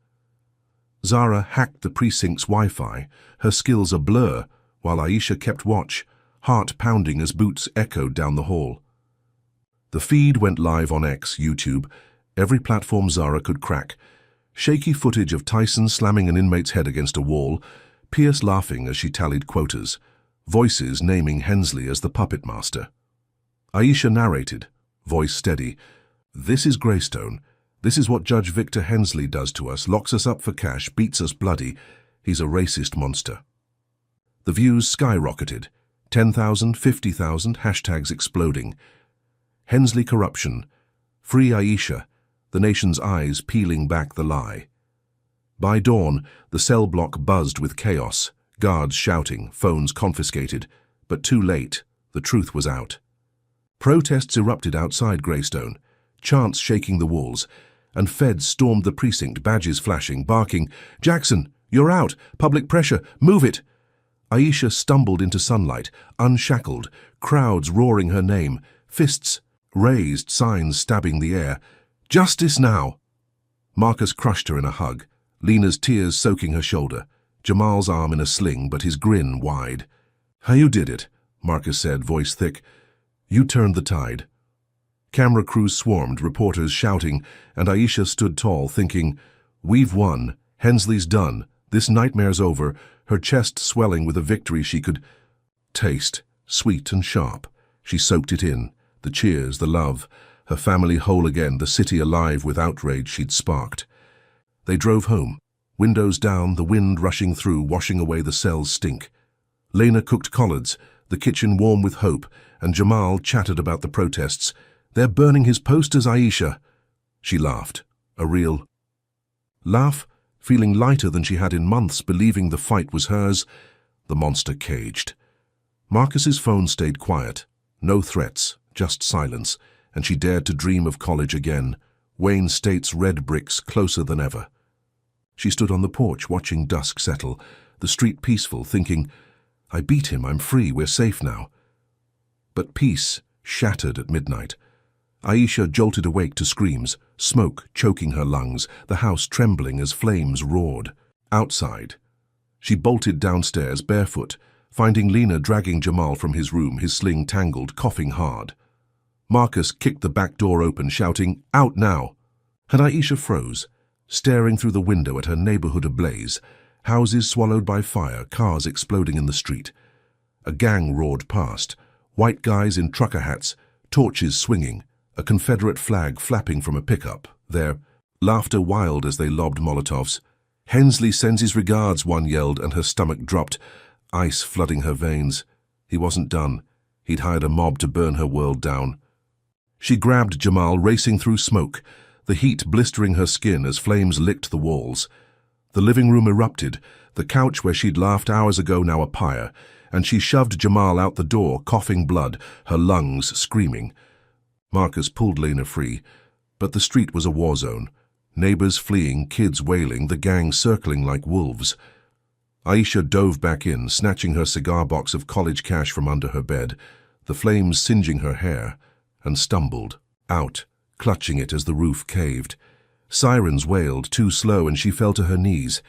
Zara hacked the precinct's Wi-Fi, her skills a blur, while Aisha kept watch, heart pounding as boots echoed down the hall. The feed went live on X, YouTube, every platform Zara could crack. Shaky footage of Tyson slamming an inmate's head against a wall, Pierce laughing as she tallied quotas, voices naming Hensley as the puppet master. Aisha narrated, voice steady, "This is Greystone. This is what Judge Victor Hensley does to us, locks us up for cash, beats us bloody. He's a racist monster." The views skyrocketed, 10,000, 50,000, hashtags exploding. Hensley corruption, free Aisha, the nation's eyes peeling back the lie. By dawn, the cell block buzzed with chaos, guards shouting, phones confiscated, but too late, the truth was out. Protests erupted outside Greystone, chants shaking the walls, and feds stormed the precinct, badges flashing, barking, "Jackson, you're out! Public pressure! Move it!" Aisha stumbled into sunlight, unshackled, crowds roaring her name, fists raised, signs stabbing the air. "Justice now!" Marcus crushed her in a hug, Lena's tears soaking her shoulder, Jamal's arm in a sling but his grin wide. "How you did it," Marcus said, voice thick. "You turned the tide." Camera crews swarmed, reporters shouting, and Aisha stood tall, thinking, "We've won. Hensley's done. This nightmare's over," her chest swelling with a victory she could taste, sweet and sharp. She soaked it in, the cheers, the love, her family whole again, the city alive with outrage she'd sparked. They drove home, windows down, the wind rushing through, washing away the cell's stink. Lena cooked collards, the kitchen warm with hope, and Jamal chattered about the protests. "They're burning his posters, Aisha." She laughed, a real laugh, feeling lighter than she had in months, believing the fight was hers, the monster caged. Marcus's phone stayed quiet, no threats, just silence, and she dared to dream of college again, Wayne State's red bricks closer than ever. She stood on the porch watching dusk settle, the street peaceful, thinking, "I beat him, I'm free, we're safe now." But peace shattered at midnight. Aisha jolted awake to screams, smoke choking her lungs, the house trembling as flames roared. Outside, she bolted downstairs barefoot, finding Lena dragging Jamal from his room, his sling tangled, coughing hard. Marcus kicked the back door open, shouting, "Out now!" And Aisha froze, staring through the window at her neighborhood ablaze, houses swallowed by fire, cars exploding in the street. A gang roared past, white guys in trucker hats, torches swinging, a Confederate flag flapping from a pickup, their laughter wild as they lobbed Molotovs. "Hensley sends his regards," one yelled, and her stomach dropped, ice flooding her veins. He wasn't done. He'd hired a mob to burn her world down. She grabbed Jamal, racing through smoke, the heat blistering her skin as flames licked the walls. The living room erupted, the couch where she'd laughed hours ago now a pyre, and she shoved Jamal out the door, coughing blood, her lungs screaming. Marcus pulled Lena free, but the street was a war zone. Neighbors fleeing, kids wailing, the gang circling like wolves. Aisha dove back in, snatching her cigar box of college cash from under her bed, the flames singeing her hair, and stumbled, out, clutching it as the roof caved. Sirens wailed, too slow, and she fell to her knees,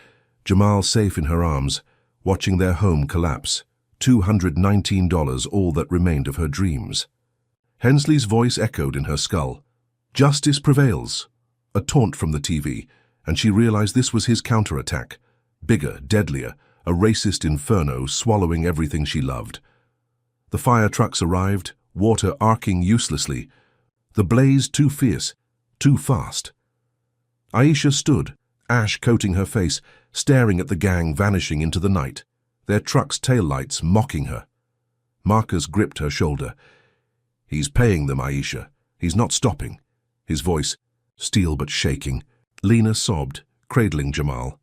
Jamal safe in her arms, watching their home collapse. $219, all that remained of her dreams. Hensley's voice echoed in her skull. "Justice prevails." A taunt from the TV, and she realized this was his counterattack. Bigger, deadlier, a racist inferno swallowing everything she loved. The fire trucks arrived, water arcing uselessly. The blaze too fierce, too fast. Aisha stood, ash coating her face, staring at the gang vanishing into the night, their trucks' taillights mocking her. Marcus gripped her shoulder. "He's paying them, Aisha. He's not stopping." His voice, steel but shaking. Lena sobbed, cradling Jamal,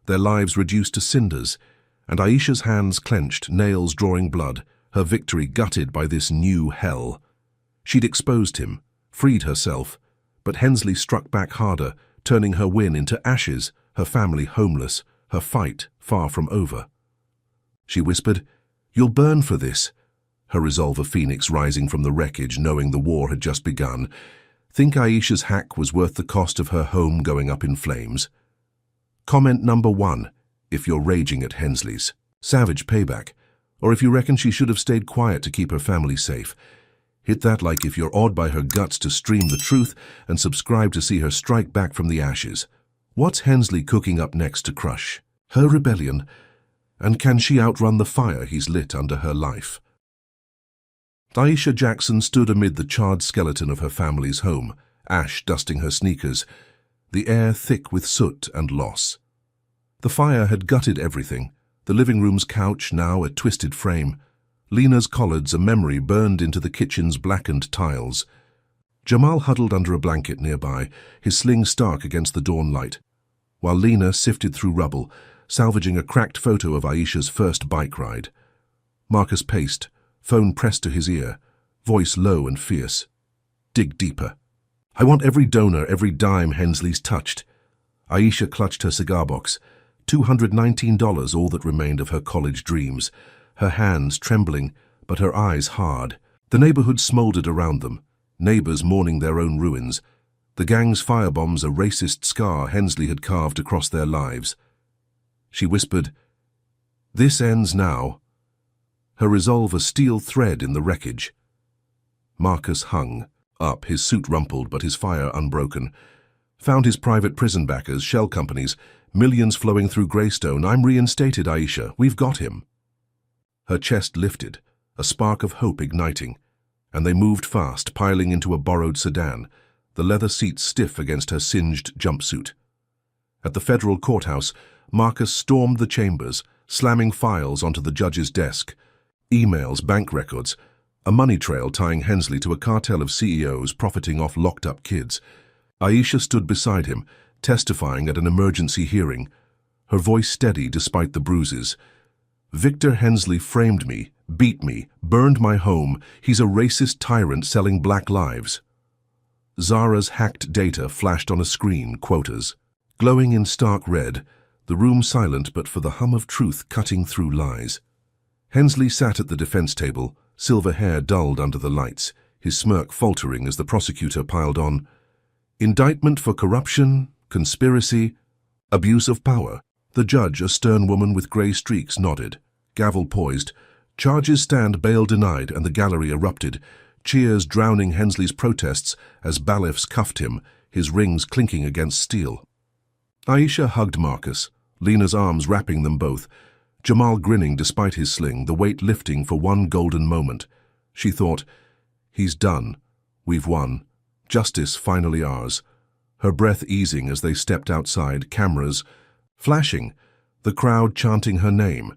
their lives reduced to cinders, and Aisha's hands clenched, nails drawing blood, her victory gutted by this new hell. She'd exposed him, freed herself, but Hensley struck back harder, turning her win into ashes, her family homeless, her fight far from over. She whispered, "You'll burn for this," her resolve a phoenix rising from the wreckage, knowing the war had just begun. Think Aisha's hack was worth the cost of her home going up in flames? Comment number 1, if you're raging at Hensley's. Savage payback. Or if you reckon she should have stayed quiet to keep her family safe. Hit that like if you're awed by her guts to stream the truth, and subscribe to see her strike back from the ashes. What's Hensley cooking up next to crush her rebellion? And can she outrun the fire he's lit under her life? Aisha Jackson stood amid the charred skeleton of her family's home, ash dusting her sneakers, the air thick with soot and loss. The fire had gutted everything, the living room's couch now a twisted frame, Lena's collards a memory burned into the kitchen's blackened tiles. Jamal huddled under a blanket nearby, his sling stark against the dawn light, while Lena sifted through rubble, salvaging a cracked photo of Aisha's first bike ride. Marcus paced, phone pressed to his ear, voice low and fierce. Dig deeper. I want every donor, every dime Hensley's touched. Aisha clutched her cigar box. $219, all that remained of her college dreams. Her hands trembling, but her eyes hard. The neighborhood smoldered around them, neighbors mourning their own ruins. The gang's firebombs a racist scar Hensley had carved across their lives. She whispered, "This ends now." Her resolve a steel thread in the wreckage. Marcus hung up, his suit rumpled but his fire unbroken. Found his private prison backers, shell companies, millions flowing through Greystone. I'm reinstated, Aisha. We've got him. Her chest lifted, a spark of hope igniting, and they moved fast, piling into a borrowed sedan, the leather seats stiff against her singed jumpsuit. At the federal courthouse, Marcus stormed the chambers, slamming files onto the judge's desk. Emails, bank records, a money trail tying Hensley to a cartel of CEOs profiting off locked-up kids. Aisha stood beside him, testifying at an emergency hearing, her voice steady despite the bruises. Victor Hensley framed me, beat me, burned my home. He's a racist tyrant selling black lives. Zara's hacked data flashed on a screen, quotas. Glowing in stark red, the room silent but for the hum of truth cutting through lies. Hensley sat at the defense table, silver hair dulled under the lights, his smirk faltering as the prosecutor piled on. Indictment for corruption, conspiracy, abuse of power. The judge, a stern woman with grey streaks, nodded. Gavel poised. Charges stand, bail denied, and the gallery erupted, cheers drowning Hensley's protests as bailiffs cuffed him, his rings clinking against steel. Aisha hugged Marcus, Lena's arms wrapping them both, Jamal grinning despite his sling, the weight lifting for one golden moment. She thought, he's done. We've won. Justice finally ours. Her breath easing as they stepped outside, cameras flashing, the crowd chanting her name,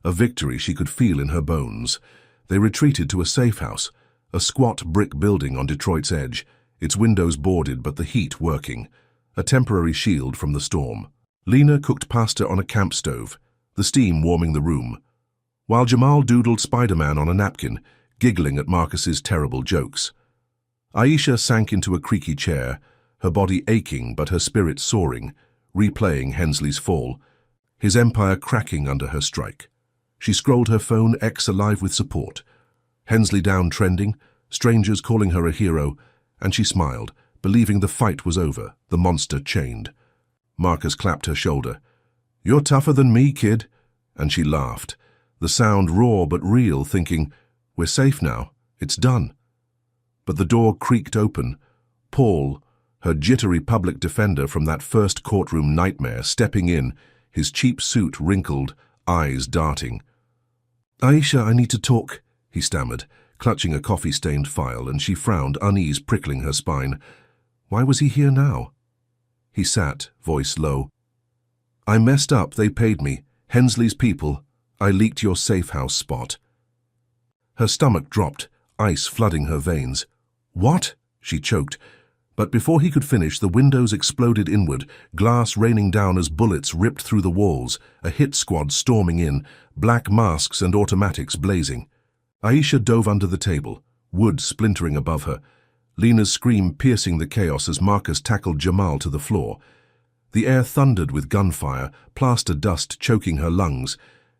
a victory she could feel in her bones. They retreated to a safe house, a squat brick building on Detroit's edge, its windows boarded but the heat working, a temporary shield from the storm. Lena cooked pasta on a camp stove, the steam warming the room, while Jamal doodled Spider-Man on a napkin, giggling at Marcus's terrible jokes. Aisha sank into a creaky chair, her body aching but her spirit soaring, replaying Hensley's fall, his empire cracking under her strike. She scrolled her phone, X alive with support. Hensley down trending, strangers calling her a hero, and she smiled, believing the fight was over, the monster chained. Marcus clapped her shoulder. "You're tougher than me, kid." And she laughed, the sound raw but real, thinking, we're safe now, it's done. But the door creaked open. Paul, her jittery public defender from that first courtroom nightmare, stepping in, his cheap suit wrinkled, eyes darting. "Aisha, I need to talk," he stammered, clutching a coffee-stained file, and she frowned, unease prickling her spine. Why was he here now? He sat, voice low. "I messed up, they paid me. Hensley's people. I leaked your safe house spot." Her stomach dropped, ice flooding her veins. "What?" she choked. But before he could finish, the windows exploded inward, glass raining down as bullets ripped through the walls, a hit squad storming in, black masks and automatics blazing. Aisha dove under the table, wood splintering above her, Lena's scream piercing the chaos as Marcus tackled Jamal to the floor. The air thundered with gunfire, plaster dust choking her lungs,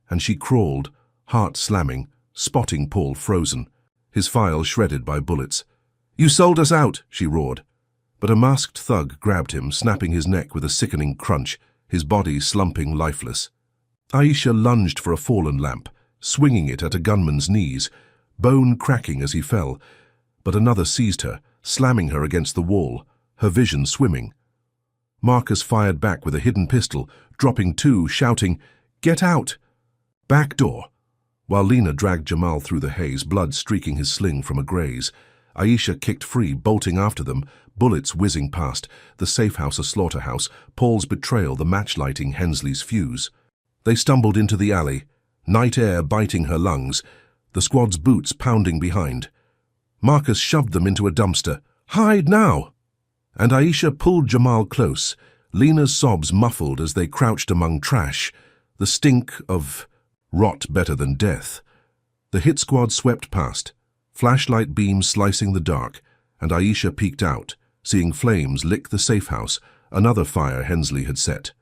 and she crawled, heart slamming, spotting Paul frozen, his file shredded by bullets. "You sold us out," she roared. But a masked thug grabbed him, snapping his neck with a sickening crunch, his body slumping lifeless. Aisha lunged for a fallen lamp, swinging it at a gunman's knees, bone cracking as he fell. but another seized her, slamming her against the wall, her vision swimming. Marcus fired back with a hidden pistol, dropping two, shouting, "Get out!" "Back door!" While Lena dragged Jamal through the haze, blood streaking his sling from a graze, Aisha kicked free, bolting after them, bullets whizzing past, the safe house a slaughterhouse, Paul's betrayal the match-lighting Hensley's fuse. They stumbled into the alley, night air biting her lungs, the squad's boots pounding behind. Marcus shoved them into a dumpster. "Hide now!" And Aisha pulled Jamal close, Lena's sobs muffled as they crouched among trash, the stink of rot better than death. The hit squad swept past, flashlight beams slicing the dark, and Aisha peeked out, seeing flames lick the safe house, another fire Hensley had set.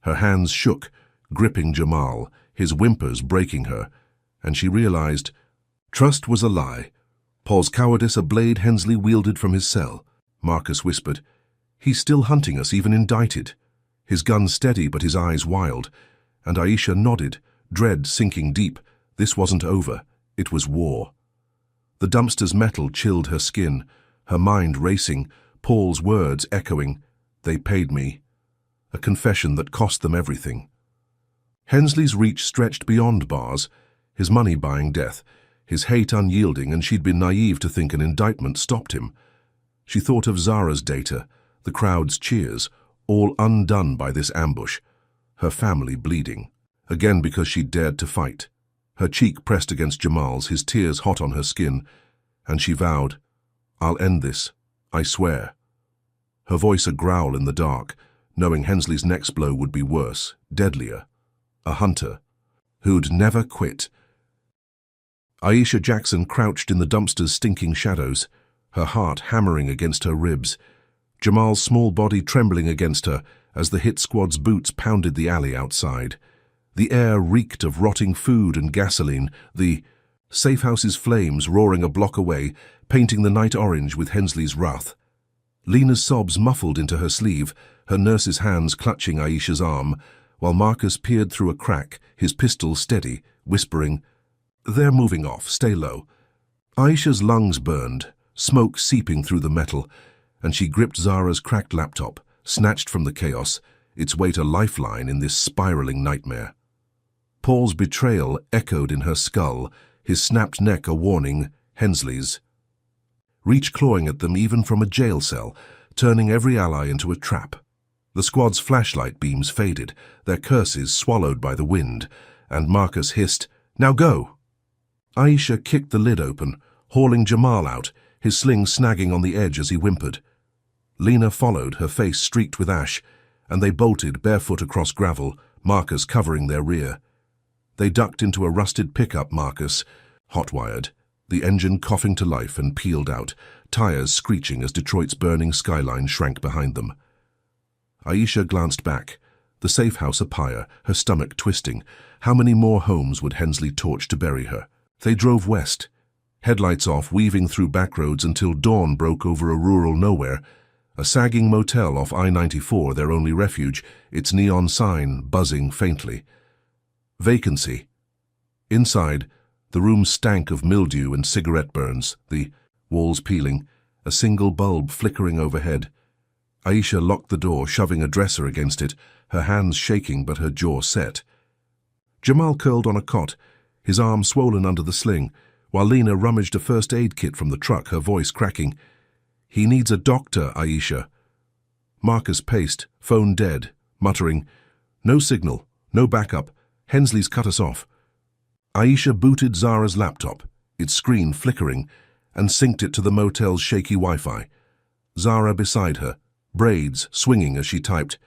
Her hands shook, gripping Jamal, his whimpers breaking her, and she realized trust was a lie. Paul's cowardice a blade Hensley wielded from his cell. Marcus whispered, "He's still hunting us, even indicted." His gun steady but his eyes wild, and Aisha nodded, dread sinking deep. This wasn't over, it was war. The dumpster's metal chilled her skin, her mind racing, Paul's words echoing, "They paid me." A confession that cost them everything. Hensley's reach stretched beyond bars, his money buying death, his hate unyielding, and she'd been naive to think an indictment stopped him. She thought of Zara's data, the crowd's cheers, all undone by this ambush, her family bleeding, again because she'd dared to fight. Her cheek pressed against Jamal's, his tears hot on her skin, and she vowed, "I'll end this, I swear." Her voice a growl in the dark, knowing Hensley's next blow would be worse, deadlier. A hunter who'd never quit. Aisha Jackson crouched in the dumpster's stinking shadows, her heart hammering against her ribs, Jamal's small body trembling against her as the hit squad's boots pounded the alley outside. The air reeked of rotting food and gasoline, the safe house's flames roaring a block away, painting the night orange with Hensley's wrath. Lena's sobs muffled into her sleeve, her nurse's hands clutching Aisha's arm, while Marcus peered through a crack, his pistol steady, whispering, "They're moving off, stay low." Aisha's lungs burned, smoke seeping through the metal, and she gripped Zara's cracked laptop, snatched from the chaos, its weight a lifeline in this spiraling nightmare. Paul's betrayal echoed in her skull, his snapped neck a warning, Hensley's. Reach clawing at them even from a jail cell, turning every ally into a trap. The squad's flashlight beams faded, their curses swallowed by the wind, and Marcus hissed, "Now go!" Aisha kicked the lid open, hauling Jamal out, his sling snagging on the edge as he whimpered. Lena followed, her face streaked with ash, and they bolted barefoot across gravel, Marcus covering their rear. They ducked into a rusted pickup, Marcus, hot-wired, the engine coughing to life and peeled out, tires screeching as Detroit's burning skyline shrank behind them. Aisha glanced back, the safe house a pyre, her stomach twisting. How many more homes would Hensley torch to bury her? They drove west, headlights off, weaving through backroads until dawn broke over a rural nowhere, a sagging motel off I-94, their only refuge, its neon sign buzzing faintly. Vacancy. Inside, the room stank of mildew and cigarette burns, the walls peeling, a single bulb flickering overhead. Aisha locked the door, shoving a dresser against it, her hands shaking but her jaw set. Jamal curled on a cot, his arm swollen under the sling, while Lena rummaged a first aid kit from the truck, her voice cracking. "He needs a doctor, Aisha." Marcus paced, phone dead, muttering, "No signal, no backup, Hensley's cut us off." Aisha booted Zara's laptop, its screen flickering, and synced it to the motel's shaky Wi-Fi. Zara beside her, braids swinging as she typed,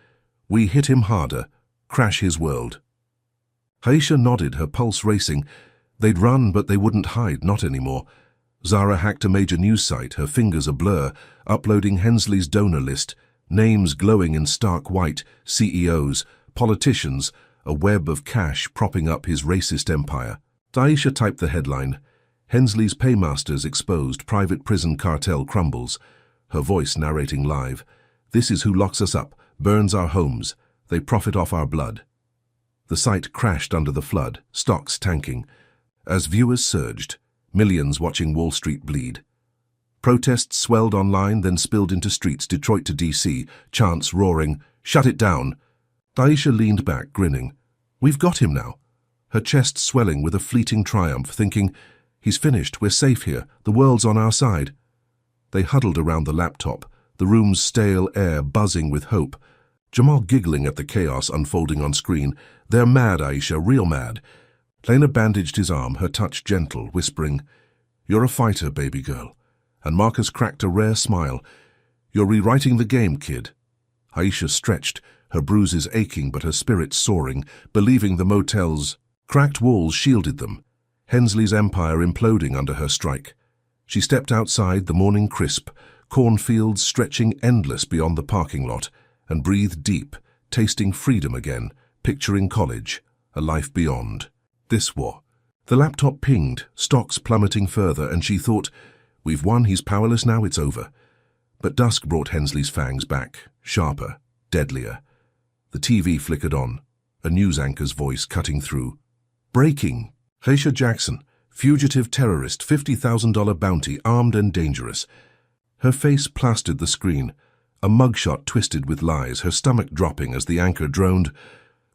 "We hit him harder, crash his world." Aisha nodded, her pulse racing. They'd run, but they wouldn't hide, not anymore. Zara hacked a major news site, her fingers a blur, uploading Hensley's donor list, names glowing in stark white, CEOs, politicians, a web of cash propping up his racist empire. Aisha typed the headline, "Hensley's paymasters exposed, private prison cartel crumbles," her voice narrating live. "This is who locks us up, burns our homes. They profit off our blood." The site crashed under the flood, stocks tanking. As viewers surged, millions watching Wall Street bleed. Protests swelled online, then spilled into streets, Detroit to DC, chants roaring, "Shut it down!" Aisha leaned back, grinning. "We've got him now." Her chest swelling with a fleeting triumph, thinking, "He's finished, we're safe here, the world's on our side." They huddled around the laptop, the room's stale air buzzing with hope. Jamal giggling at the chaos unfolding on screen. "They're mad, Aisha, real mad." Lena bandaged his arm, her touch gentle, whispering, "You're a fighter, baby girl." And Marcus cracked a rare smile. "You're rewriting the game, kid." Aisha stretched, her bruises aching but her spirits soaring, believing the motel's cracked walls shielded them. Hensley's empire imploding under her strike. She stepped outside, the morning crisp, cornfields stretching endless beyond the parking lot, and breathed deep, tasting freedom again, picturing college, a life beyond. This war. The laptop pinged, stocks plummeting further, and she thought, "We've won, he's powerless now, it's over." But dusk brought Hensley's fangs back, sharper, deadlier. The TV flickered on, a news anchor's voice cutting through. "Breaking! Aisha Jackson, fugitive terrorist, $50,000 bounty, armed and dangerous." Her face plastered the screen, a mugshot twisted with lies, her stomach dropping as the anchor droned,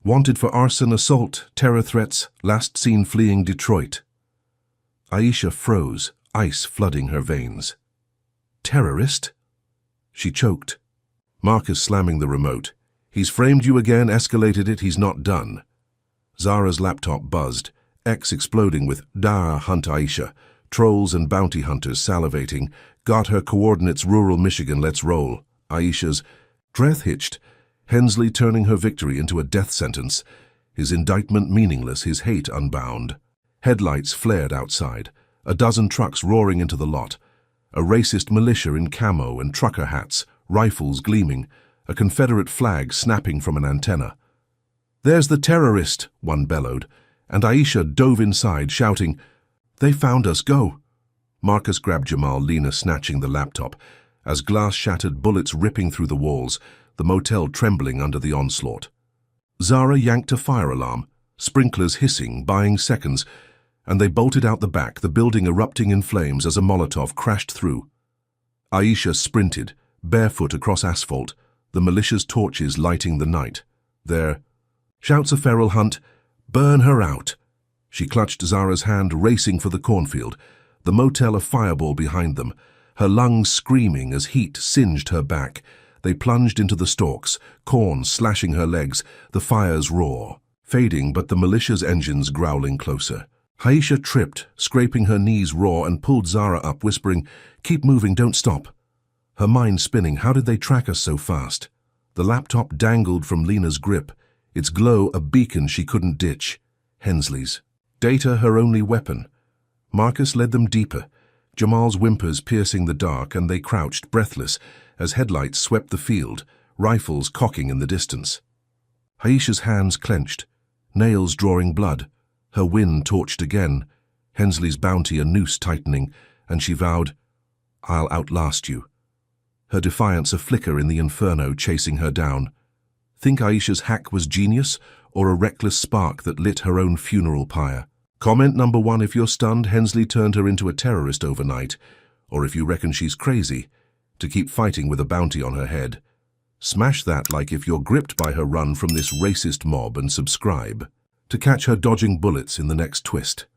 "Wanted for arson, assault, terror threats, last seen fleeing Detroit." Aisha froze, ice flooding her veins. "Terrorist?" She choked. Marcus slamming the remote. "He's framed you again, escalated it, he's not done." Zara's laptop buzzed, X exploding with "Da hunt Aisha," trolls and bounty hunters salivating, "Got her coordinates, rural Michigan, let's roll." Aisha's breath hitched, Hensley turning her victory into a death sentence, his indictment meaningless, his hate unbound. Headlights flared outside, a dozen trucks roaring into the lot, a racist militia in camo and trucker hats, rifles gleaming, a Confederate flag snapping from an antenna. "There's the terrorist," one bellowed, and Aisha dove inside, shouting, "They found us, go!" Marcus grabbed Jamal, Lena snatching the laptop, as glass shattered, bullets ripping through the walls, the motel trembling under the onslaught. Zara yanked a fire alarm, sprinklers hissing, buying seconds, and they bolted out the back, the building erupting in flames as a Molotov crashed through. Aisha sprinted, barefoot across asphalt, the militia's torches lighting the night. There, shouts of feral hunt, "Burn her out!" She clutched Zara's hand, racing for the cornfield, the motel a fireball behind them, her lungs screaming as heat singed her back. They plunged into the stalks, corn slashing her legs, the fire's roar, fading but the militia's engines growling closer. Aisha tripped, scraping her knees raw, and pulled Zara up, whispering, "Keep moving, don't stop." Her mind spinning, how did they track us so fast? The laptop dangled from Lena's grip, its glow a beacon she couldn't ditch. Hensley's. Data her only weapon. Marcus led them deeper, Jamal's whimpers piercing the dark, and they crouched, breathless, as headlights swept the field, rifles cocking in the distance. Aisha's hands clenched, nails drawing blood, her win torched again, Hensley's bounty a noose tightening, and she vowed, "I'll outlast you." Her defiance a flicker in the inferno chasing her down. Think Aisha's hack was genius, or a reckless spark that lit her own funeral pyre? Comment number 1 if you're stunned Hensley turned her into a terrorist overnight, or if you reckon she's crazy to keep fighting with a bounty on her head. Smash that like if you're gripped by her run from this racist mob, and subscribe to catch her dodging bullets in the next twist.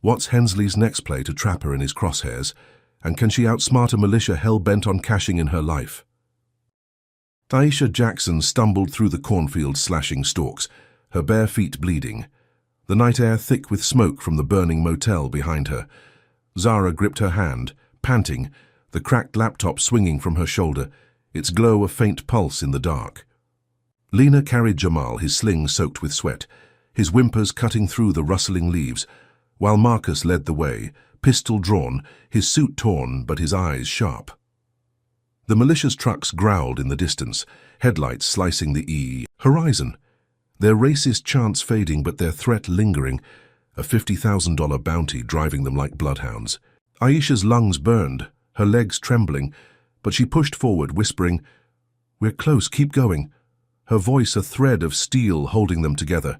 What's Hensley's next play to trap her in his crosshairs, and can she outsmart a militia hell-bent on cashing in her life? Aisha Jackson stumbled through the cornfield slashing stalks, her bare feet bleeding, the night air thick with smoke from the burning motel behind her. Zara gripped her hand, panting, the cracked laptop swinging from her shoulder, its glow a faint pulse in the dark. Lena carried Jamal, his sling soaked with sweat, his whimpers cutting through the rustling leaves, while Marcus led the way, pistol drawn, his suit torn but his eyes sharp. The militia's trucks growled in the distance, headlights slicing the horizon, their racist chants fading but their threat lingering, a $50,000 bounty driving them like bloodhounds. Aisha's lungs burned, her legs trembling, but she pushed forward, whispering, "We're close, keep going," her voice a thread of steel holding them together.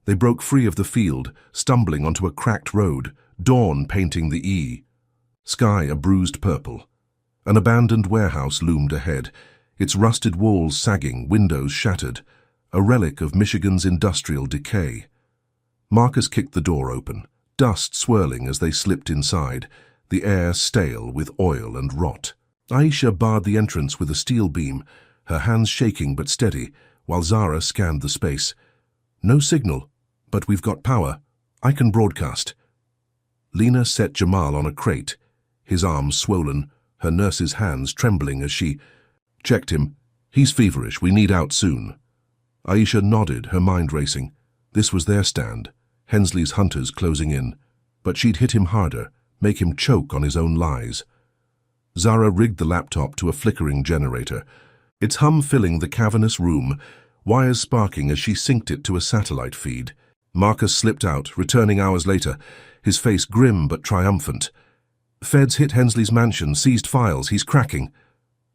They broke free of the field, stumbling onto a cracked road, dawn painting the sky a bruised purple. An abandoned warehouse loomed ahead, its rusted walls sagging, windows shattered, a relic of Michigan's industrial decay. Marcus kicked the door open, dust swirling as they slipped inside, the air stale with oil and rot. Aisha barred the entrance with a steel beam, her hands shaking but steady, while Zara scanned the space. No signal, but we've got power. I can broadcast. Lena set Jamal on a crate, his arms swollen, her nurse's hands trembling as she checked him. He's feverish, we need out soon. Aisha nodded, her mind racing. This was their stand, Hensley's hunters closing in. But she'd hit him harder, make him choke on his own lies. Zara rigged the laptop to a flickering generator, its hum filling the cavernous room, wires sparking as she synced it to a satellite feed. Marcus slipped out, returning hours later, his face grim but triumphant. Feds hit Hensley's mansion, seized files, he's cracking.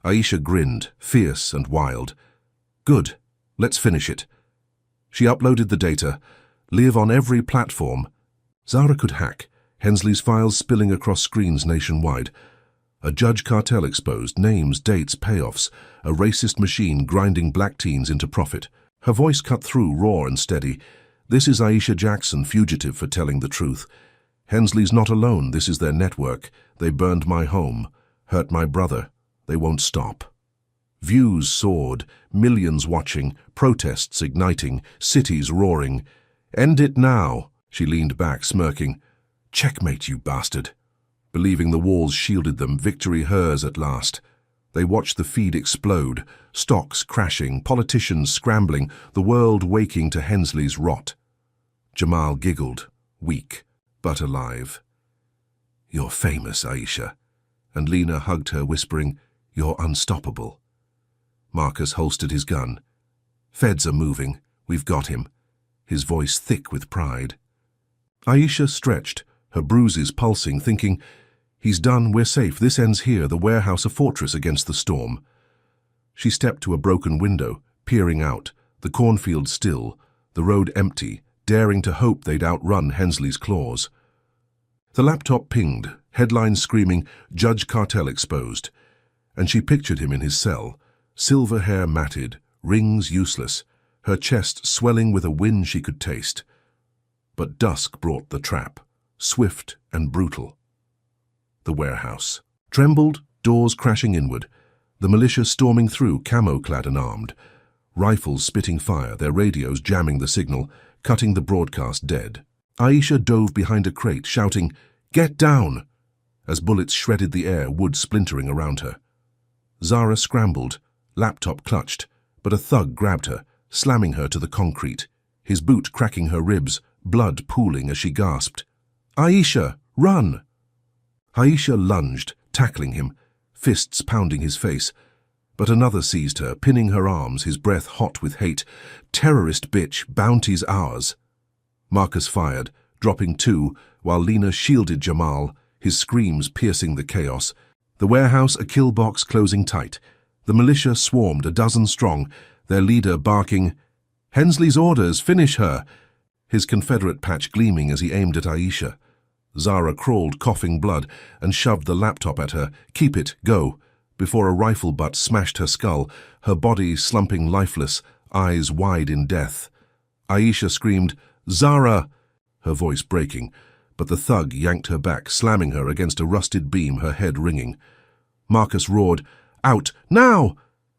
Aisha grinned, fierce and wild. Good, let's finish it. She uploaded the data, live on every platform. Zara could hack, Hensley's files spilling across screens nationwide. A judge cartel exposed, names, dates, payoffs, a racist machine grinding black teens into profit. Her voice cut through, raw and steady. This is Aisha Jackson, fugitive for telling the truth. Hensley's not alone, this is their network. They burned my home, hurt my brother. They won't stop. Views soared, millions watching, protests igniting, cities roaring. End it now, she leaned back, smirking. Checkmate, you bastard. Believing the walls shielded them, victory hers at last. They watched the feed explode, stocks crashing, politicians scrambling, the world waking to Hensley's rot. Jamal giggled, weak, but alive. You're famous, Aisha. And Lena hugged her, whispering, You're unstoppable. Marcus holstered his gun. Feds are moving. We've got him. His voice thick with pride. Aisha stretched, her bruises pulsing, thinking, He's done, we're safe, this ends here, the warehouse a fortress against the storm. She stepped to a broken window, peering out, the cornfield still, the road empty, daring to hope they'd outrun Hensley's claws. The laptop pinged, headlines screaming, Judge Cartel exposed. And she pictured him in his cell, silver hair matted, rings useless, her chest swelling with a wind she could taste. But dusk brought the trap, swift and brutal. The warehouse trembled, doors crashing inward, the militia storming through, camo-clad and armed, rifles spitting fire, their radios jamming the signal, cutting the broadcast dead. Aisha dove behind a crate, shouting, Get down! As bullets shredded the air, wood splintering around her. Zara scrambled, laptop clutched, but a thug grabbed her, slamming her to the concrete, his boot cracking her ribs, blood pooling as she gasped. Aisha, run! Aisha lunged, tackling him, fists pounding his face. But another seized her, pinning her arms, his breath hot with hate. Terrorist bitch, bounty's ours. Marcus fired, dropping two, while Lena shielded Jamal, his screams piercing the chaos. The warehouse a kill box closing tight. The militia swarmed, a dozen strong, their leader barking, Hensley's orders, finish her! His Confederate patch gleaming as he aimed at Aisha. Zara crawled, coughing blood, and shoved the laptop at her. Keep it, go, before a rifle butt smashed her skull, her body slumping lifeless, eyes wide in death. Aisha screamed, Zara! Her voice breaking, but the thug yanked her back, slamming her against a rusted beam, her head ringing. Marcus roared, Out, now!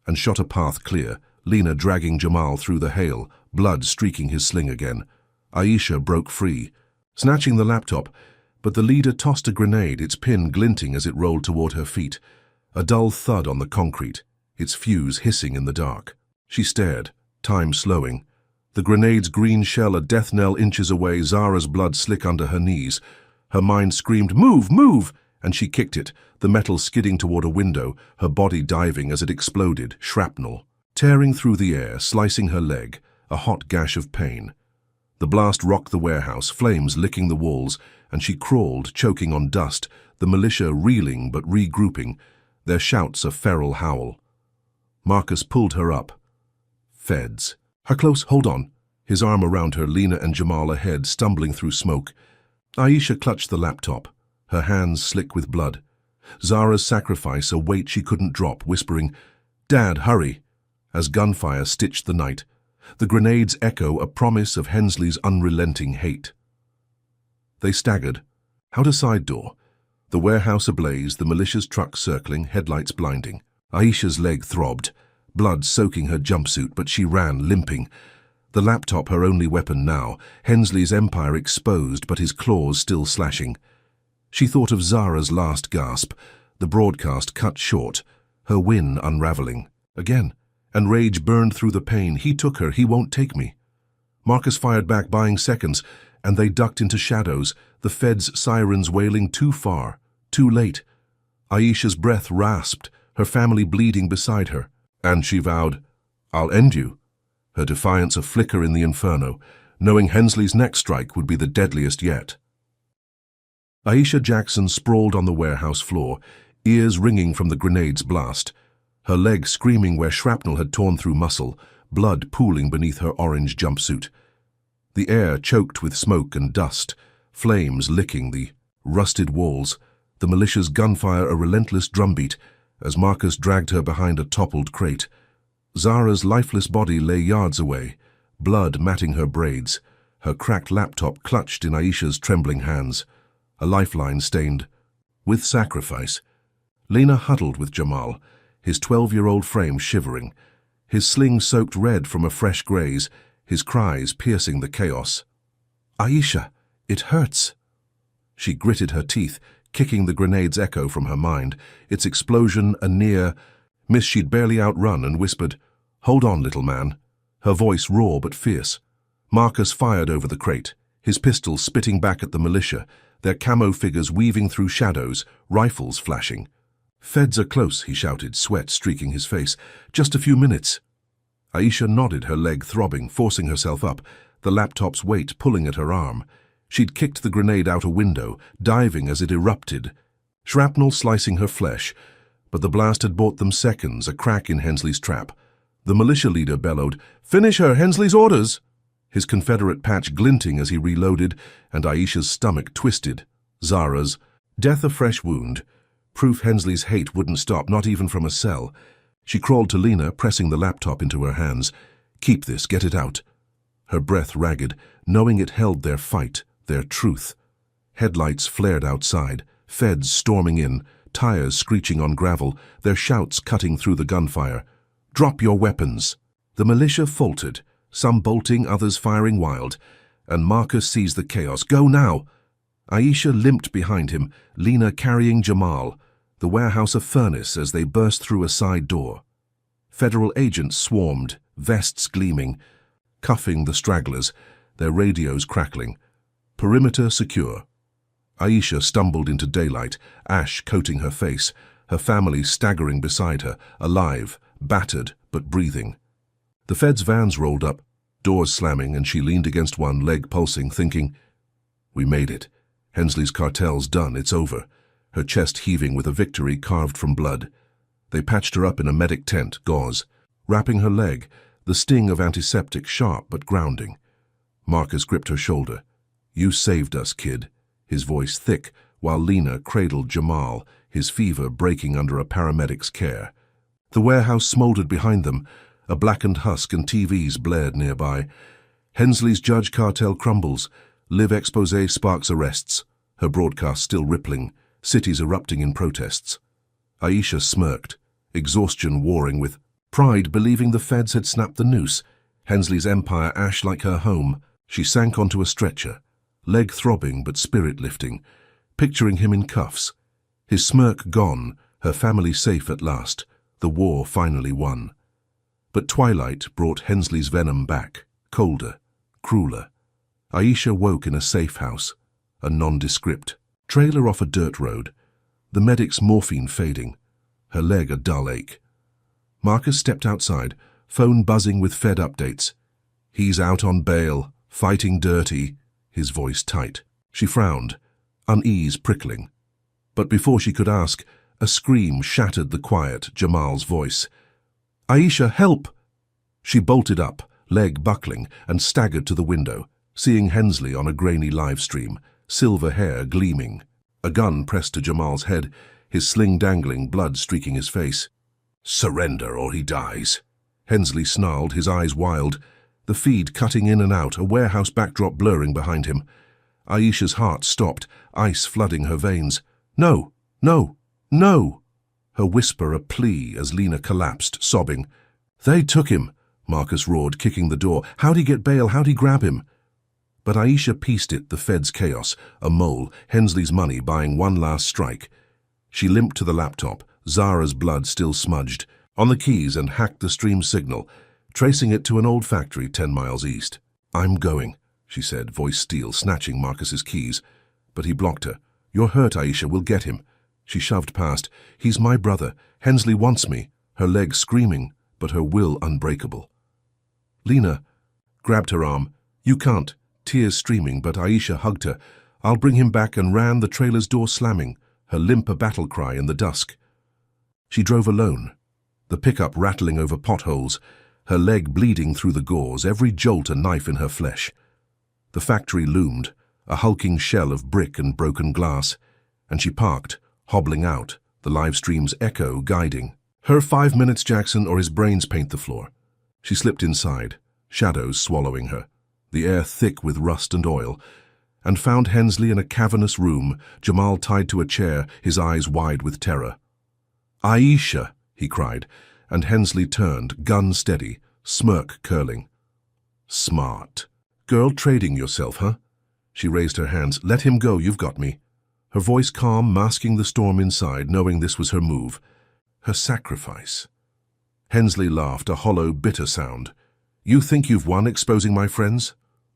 And shot a path clear, Lena dragging Jamal through the hail, blood streaking his sling again. Aisha broke free, snatching the laptop, but the leader tossed a grenade, its pin glinting as it rolled toward her feet. A dull thud on the concrete, its fuse hissing in the dark. She stared, time slowing. The grenade's green shell a death knell inches away, Zara's blood slick under her knees. Her mind screamed, Move, move! And she kicked it, the metal skidding toward a window, her body diving as it exploded, shrapnel. Tearing through the air, slicing her leg, a hot gash of pain. The blast rocked the warehouse, flames licking the walls, and she crawled, choking on dust, the militia reeling but regrouping, their shouts a feral howl. Marcus pulled her up. Feds. Her close, hold on. His arm around her, Lena and Jamal ahead, stumbling through smoke. Aisha clutched the laptop, her hands slick with blood. Zara's sacrifice, a weight she couldn't drop, whispering, "Dad, hurry," as gunfire stitched the night. The grenades echo, a promise of Hensley's unrelenting hate. They staggered, out a side door. The warehouse ablaze, the militia's truck circling, headlights blinding. Aisha's leg throbbed, blood soaking her jumpsuit, but she ran, limping. The laptop her only weapon now, Hensley's empire exposed but his claws still slashing. She thought of Zara's last gasp, the broadcast cut short, her win unraveling. Again, and rage burned through the pain. He took her, he won't take me. Marcus fired back, buying seconds, and they ducked into shadows, the Fed's sirens wailing too far, too late. Aisha's breath rasped, her family bleeding beside her, and she vowed, "I'll end you." Her defiance a flicker in the inferno, knowing Hensley's next strike would be the deadliest yet. Aisha Jackson sprawled on the warehouse floor, ears ringing from the grenade's blast, her leg screaming where shrapnel had torn through muscle, blood pooling beneath her orange jumpsuit. The air choked with smoke and dust, flames licking the rusted walls, the militia's gunfire a relentless drumbeat as Marcus dragged her behind a toppled crate. Zara's lifeless body lay yards away, blood matting her braids, her cracked laptop clutched in Aisha's trembling hands, a lifeline stained with sacrifice. Lena huddled with Jamal, his 12-year-old frame shivering, his sling soaked red from a fresh graze, his cries piercing the chaos. "Aisha, it hurts." She gritted her teeth, kicking the grenade's echo from her mind, its explosion a near miss she'd barely outrun, and whispered, "Hold on, little man," her voice raw but fierce. Marcus fired over the crate, his pistol spitting back at the militia, their camo figures weaving through shadows, rifles flashing. "Feds are close," he shouted, sweat streaking his face. "Just a few minutes." Aisha nodded, her leg throbbing, forcing herself up, the laptop's weight pulling at her arm. She'd kicked the grenade out a window, diving as it erupted, shrapnel slicing her flesh, but the blast had bought them seconds, a crack in Hensley's trap. The militia leader bellowed, "Finish her, Hensley's orders!" His Confederate patch glinting as he reloaded, and Aisha's stomach twisted. Zara's death a fresh wound. Proof Hensley's hate wouldn't stop, not even from a cell. She crawled to Lena, pressing the laptop into her hands. "Keep this, get it out." Her breath ragged, knowing it held their fight, their truth. Headlights flared outside, Feds storming in, tires screeching on gravel, their shouts cutting through the gunfire. "Drop your weapons." The militia faltered, some bolting, others firing wild, and Marcus seized the chaos. "Go now!" Aisha limped behind him, Lena carrying Jamal, the warehouse a furnace as they burst through a side door. Federal agents swarmed, vests gleaming, cuffing the stragglers, their radios crackling. Perimeter secure. Aisha stumbled into daylight, ash coating her face, her family staggering beside her, alive, battered but breathing. The Feds' vans rolled up, doors slamming, and she leaned against one, leg pulsing, thinking, "We made it. Hensley's cartel's done, it's over," her chest heaving with a victory carved from blood. They patched her up in a medic tent, gauze, wrapping her leg, the sting of antiseptic sharp but grounding. Marcus gripped her shoulder. "You saved us, kid," his voice thick, while Lena cradled Jamal, his fever breaking under a paramedic's care. The warehouse smoldered behind them, a blackened husk, and TVs blared nearby. Hensley's judge cartel crumbles, live expose sparks arrests, her broadcast still rippling, cities erupting in protests. Aisha smirked, exhaustion warring with pride, believing the Feds had snapped the noose, Hensley's empire ash like her home. She sank onto a stretcher, leg throbbing but spirit lifting, picturing him in cuffs. His smirk gone, her family safe at last, the war finally won. But twilight brought Hensley's venom back, colder, crueler. Aisha woke in a safe house, a nondescript trailer off a dirt road, the medic's morphine fading, her leg a dull ache. Marcus stepped outside, phone buzzing with Fed updates. "He's out on bail, fighting dirty," his voice tight. She frowned, unease prickling. But before she could ask, a scream shattered the quiet, Jamal's voice. "Aisha, help!" She bolted up, leg buckling, and staggered to the window, seeing Hensley on a grainy live stream, silver hair gleaming. A gun pressed to Jamal's head, his sling dangling, blood streaking his face. "Surrender or he dies." Hensley snarled, his eyes wild, the feed cutting in and out, a warehouse backdrop blurring behind him. Aisha's heart stopped, ice flooding her veins. "No, no, no!" Her whisper a plea as Lena collapsed, sobbing. "They took him," Marcus roared, kicking the door. "How'd he get bail? How'd he grab him?" But Aisha pieced it, the Fed's chaos, a mole, Hensley's money buying one last strike. She limped to the laptop, Zara's blood still smudged, on the keys and hacked the stream signal, tracing it to an old factory 10 miles east. "I'm going," she said, voice steel, snatching Marcus's keys. But he blocked her. "You're hurt, Aisha, we'll get him." She shoved past. "He's my brother. Hensley wants me," her leg screaming, but her will unbreakable. Lena grabbed her arm. "You can't," tears streaming, but Aisha hugged her. "I'll bring him back," and ran, the trailer's door slamming, her limp a battle cry in the dusk. She drove alone, the pickup rattling over potholes, her leg bleeding through the gauze, every jolt a knife in her flesh. The factory loomed, a hulking shell of brick and broken glass, and she parked, hobbling out, the live stream's echo guiding. Her 5 minutes, Jackson, or his brains paint the floor. She slipped inside, shadows swallowing her, the air thick with rust and oil, and found Hensley in a cavernous room, Jamal tied to a chair, his eyes wide with terror. "Aisha!" he cried, and Hensley turned, gun steady, smirk curling. "Smart. Girl, trading yourself, huh?" She raised her hands. "Let him go, you've got me." Her voice calm, masking the storm inside, knowing this was her move. Her sacrifice. Hensley laughed, a hollow, bitter sound. "You think you've won, exposing my friends?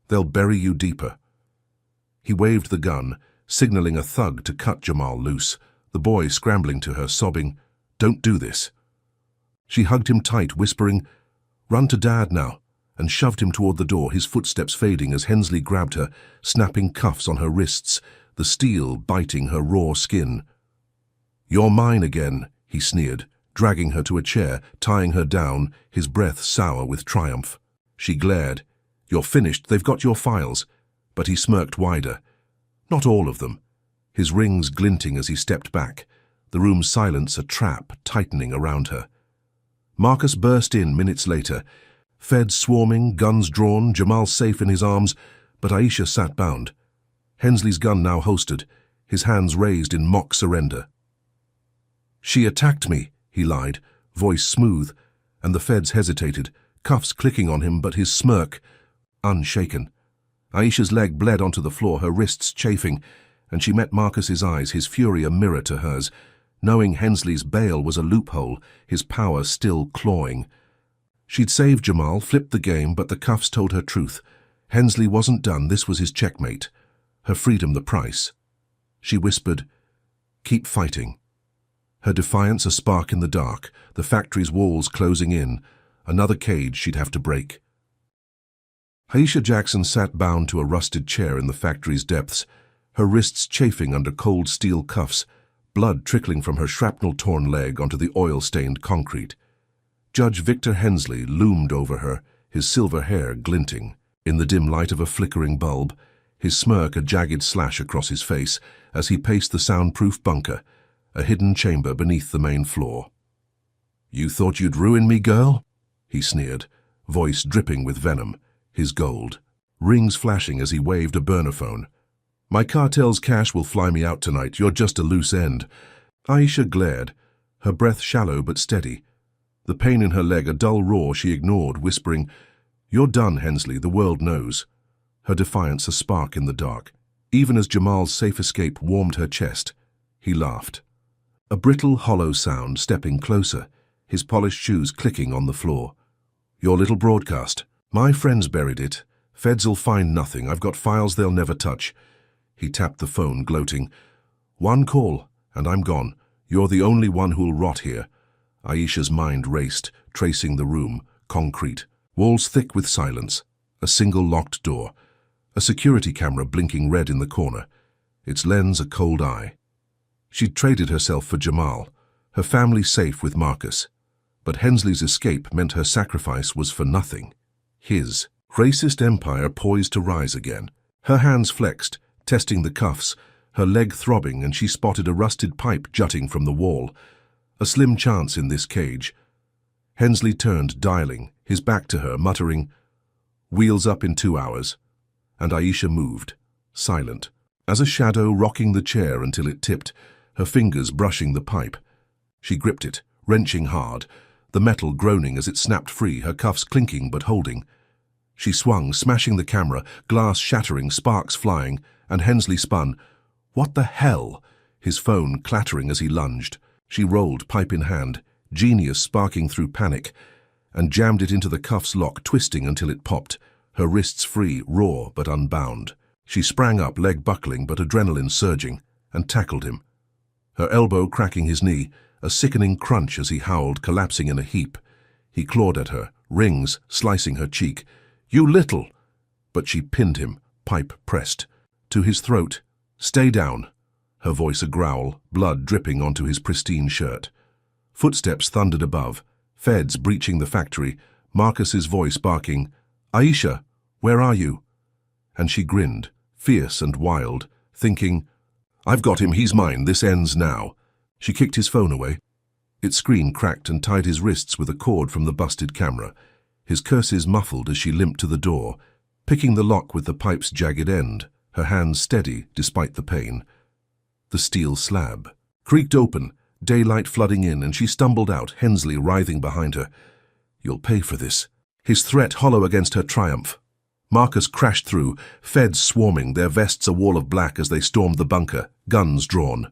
They'll bury you deeper." He waved the gun, signaling a thug to cut Jamal loose, the boy scrambling to her, sobbing, "Don't do this." She hugged him tight, whispering, "Run to Dad now," and shoved him toward the door, his footsteps fading as Hensley grabbed her, snapping cuffs on her wrists, the steel biting her raw skin. "You're mine again," he sneered, dragging her to a chair, tying her down, his breath sour with triumph. She glared. "You're finished, they've got your files." But he smirked wider. "Not all of them," his rings glinting as he stepped back, the room's silence a trap tightening around her. Marcus burst in minutes later, Feds swarming, guns drawn, Jamal safe in his arms, but Aisha sat bound. Hensley's gun now holstered, his hands raised in mock surrender. "She attacked me," he lied, voice smooth, and the Feds hesitated, cuffs clicking on him, but his smirk unshaken. Aisha's leg bled onto the floor, her wrists chafing, and she met Marcus's eyes, his fury a mirror to hers, knowing Hensley's bail was a loophole, his power still clawing. She'd saved Jamal, flipped the game, but the cuffs told her truth. Hensley wasn't done, this was his checkmate. Her freedom the price. She whispered, "Keep fighting." Her defiance a spark in the dark, the factory's walls closing in, another cage she'd have to break. Aisha Jackson sat bound to a rusted chair in the factory's depths, her wrists chafing under cold steel cuffs, blood trickling from her shrapnel-torn leg onto the oil-stained concrete. Judge Victor Hensley loomed over her, his silver hair glinting. In the dim light of a flickering bulb, his smirk a jagged slash across his face as he paced the soundproof bunker, a hidden chamber beneath the main floor. "You thought you'd ruin me, girl?" he sneered, voice dripping with venom, his gold, rings flashing as he waved a burner phone. "My cartel's cash will fly me out tonight, you're just a loose end." Aisha glared, her breath shallow but steady. The pain in her leg a dull roar she ignored, whispering, "You're done, Hensley, the world knows." Her defiance a spark in the dark. Even as Jamal's safe escape warmed her chest, he laughed. A brittle, hollow sound stepping closer, his polished shoes clicking on the floor. "Your little broadcast. My friends buried it. Feds'll find nothing. I've got files they'll never touch." He tapped the phone, gloating. "One call, and I'm gone. You're the only one who'll rot here." Aisha's mind raced, tracing the room, concrete, walls thick with silence, a single locked door, a security camera blinking red in the corner, its lens a cold eye. She'd traded herself for Jamal, her family safe with Marcus. But Hensley's escape meant her sacrifice was for nothing. His racist empire poised to rise again. Her hands flexed, testing the cuffs, her leg throbbing, and she spotted a rusted pipe jutting from the wall. A slim chance in this cage. Hensley turned, dialing, his back to her, muttering, "Wheels up in 2 hours." And Aisha moved, silent, as a shadow, rocking the chair until it tipped, her fingers brushing the pipe. She gripped it, wrenching hard, the metal groaning as it snapped free, her cuffs clinking but holding. She swung, smashing the camera, glass shattering, sparks flying, and Hensley spun. "What the hell?" His phone clattering as he lunged. She rolled, pipe in hand, genius sparking through panic, and jammed it into the cuff's lock, twisting until it popped, her wrists free, raw but unbound. She sprang up, leg buckling but adrenaline surging, and tackled him. Her elbow cracking his knee, a sickening crunch as he howled, collapsing in a heap. He clawed at her, rings slicing her cheek. "You little!" But she pinned him, pipe pressed, to his throat. "Stay down." Her voice a growl, blood dripping onto his pristine shirt. Footsteps thundered above, feds breaching the factory, Marcus's voice barking, "Aisha, where are you?" And she grinned, fierce and wild, thinking, "I've got him, he's mine, this ends now." She kicked his phone away. Its screen cracked and tied his wrists with a cord from the busted camera. His curses muffled as she limped to the door, picking the lock with the pipe's jagged end, her hands steady despite the pain. The steel slab creaked open, daylight flooding in, and she stumbled out, Hensley writhing behind her. "You'll pay for this." His threat hollow against her triumph. Marcus crashed through, feds swarming, their vests a wall of black as they stormed the bunker, guns drawn.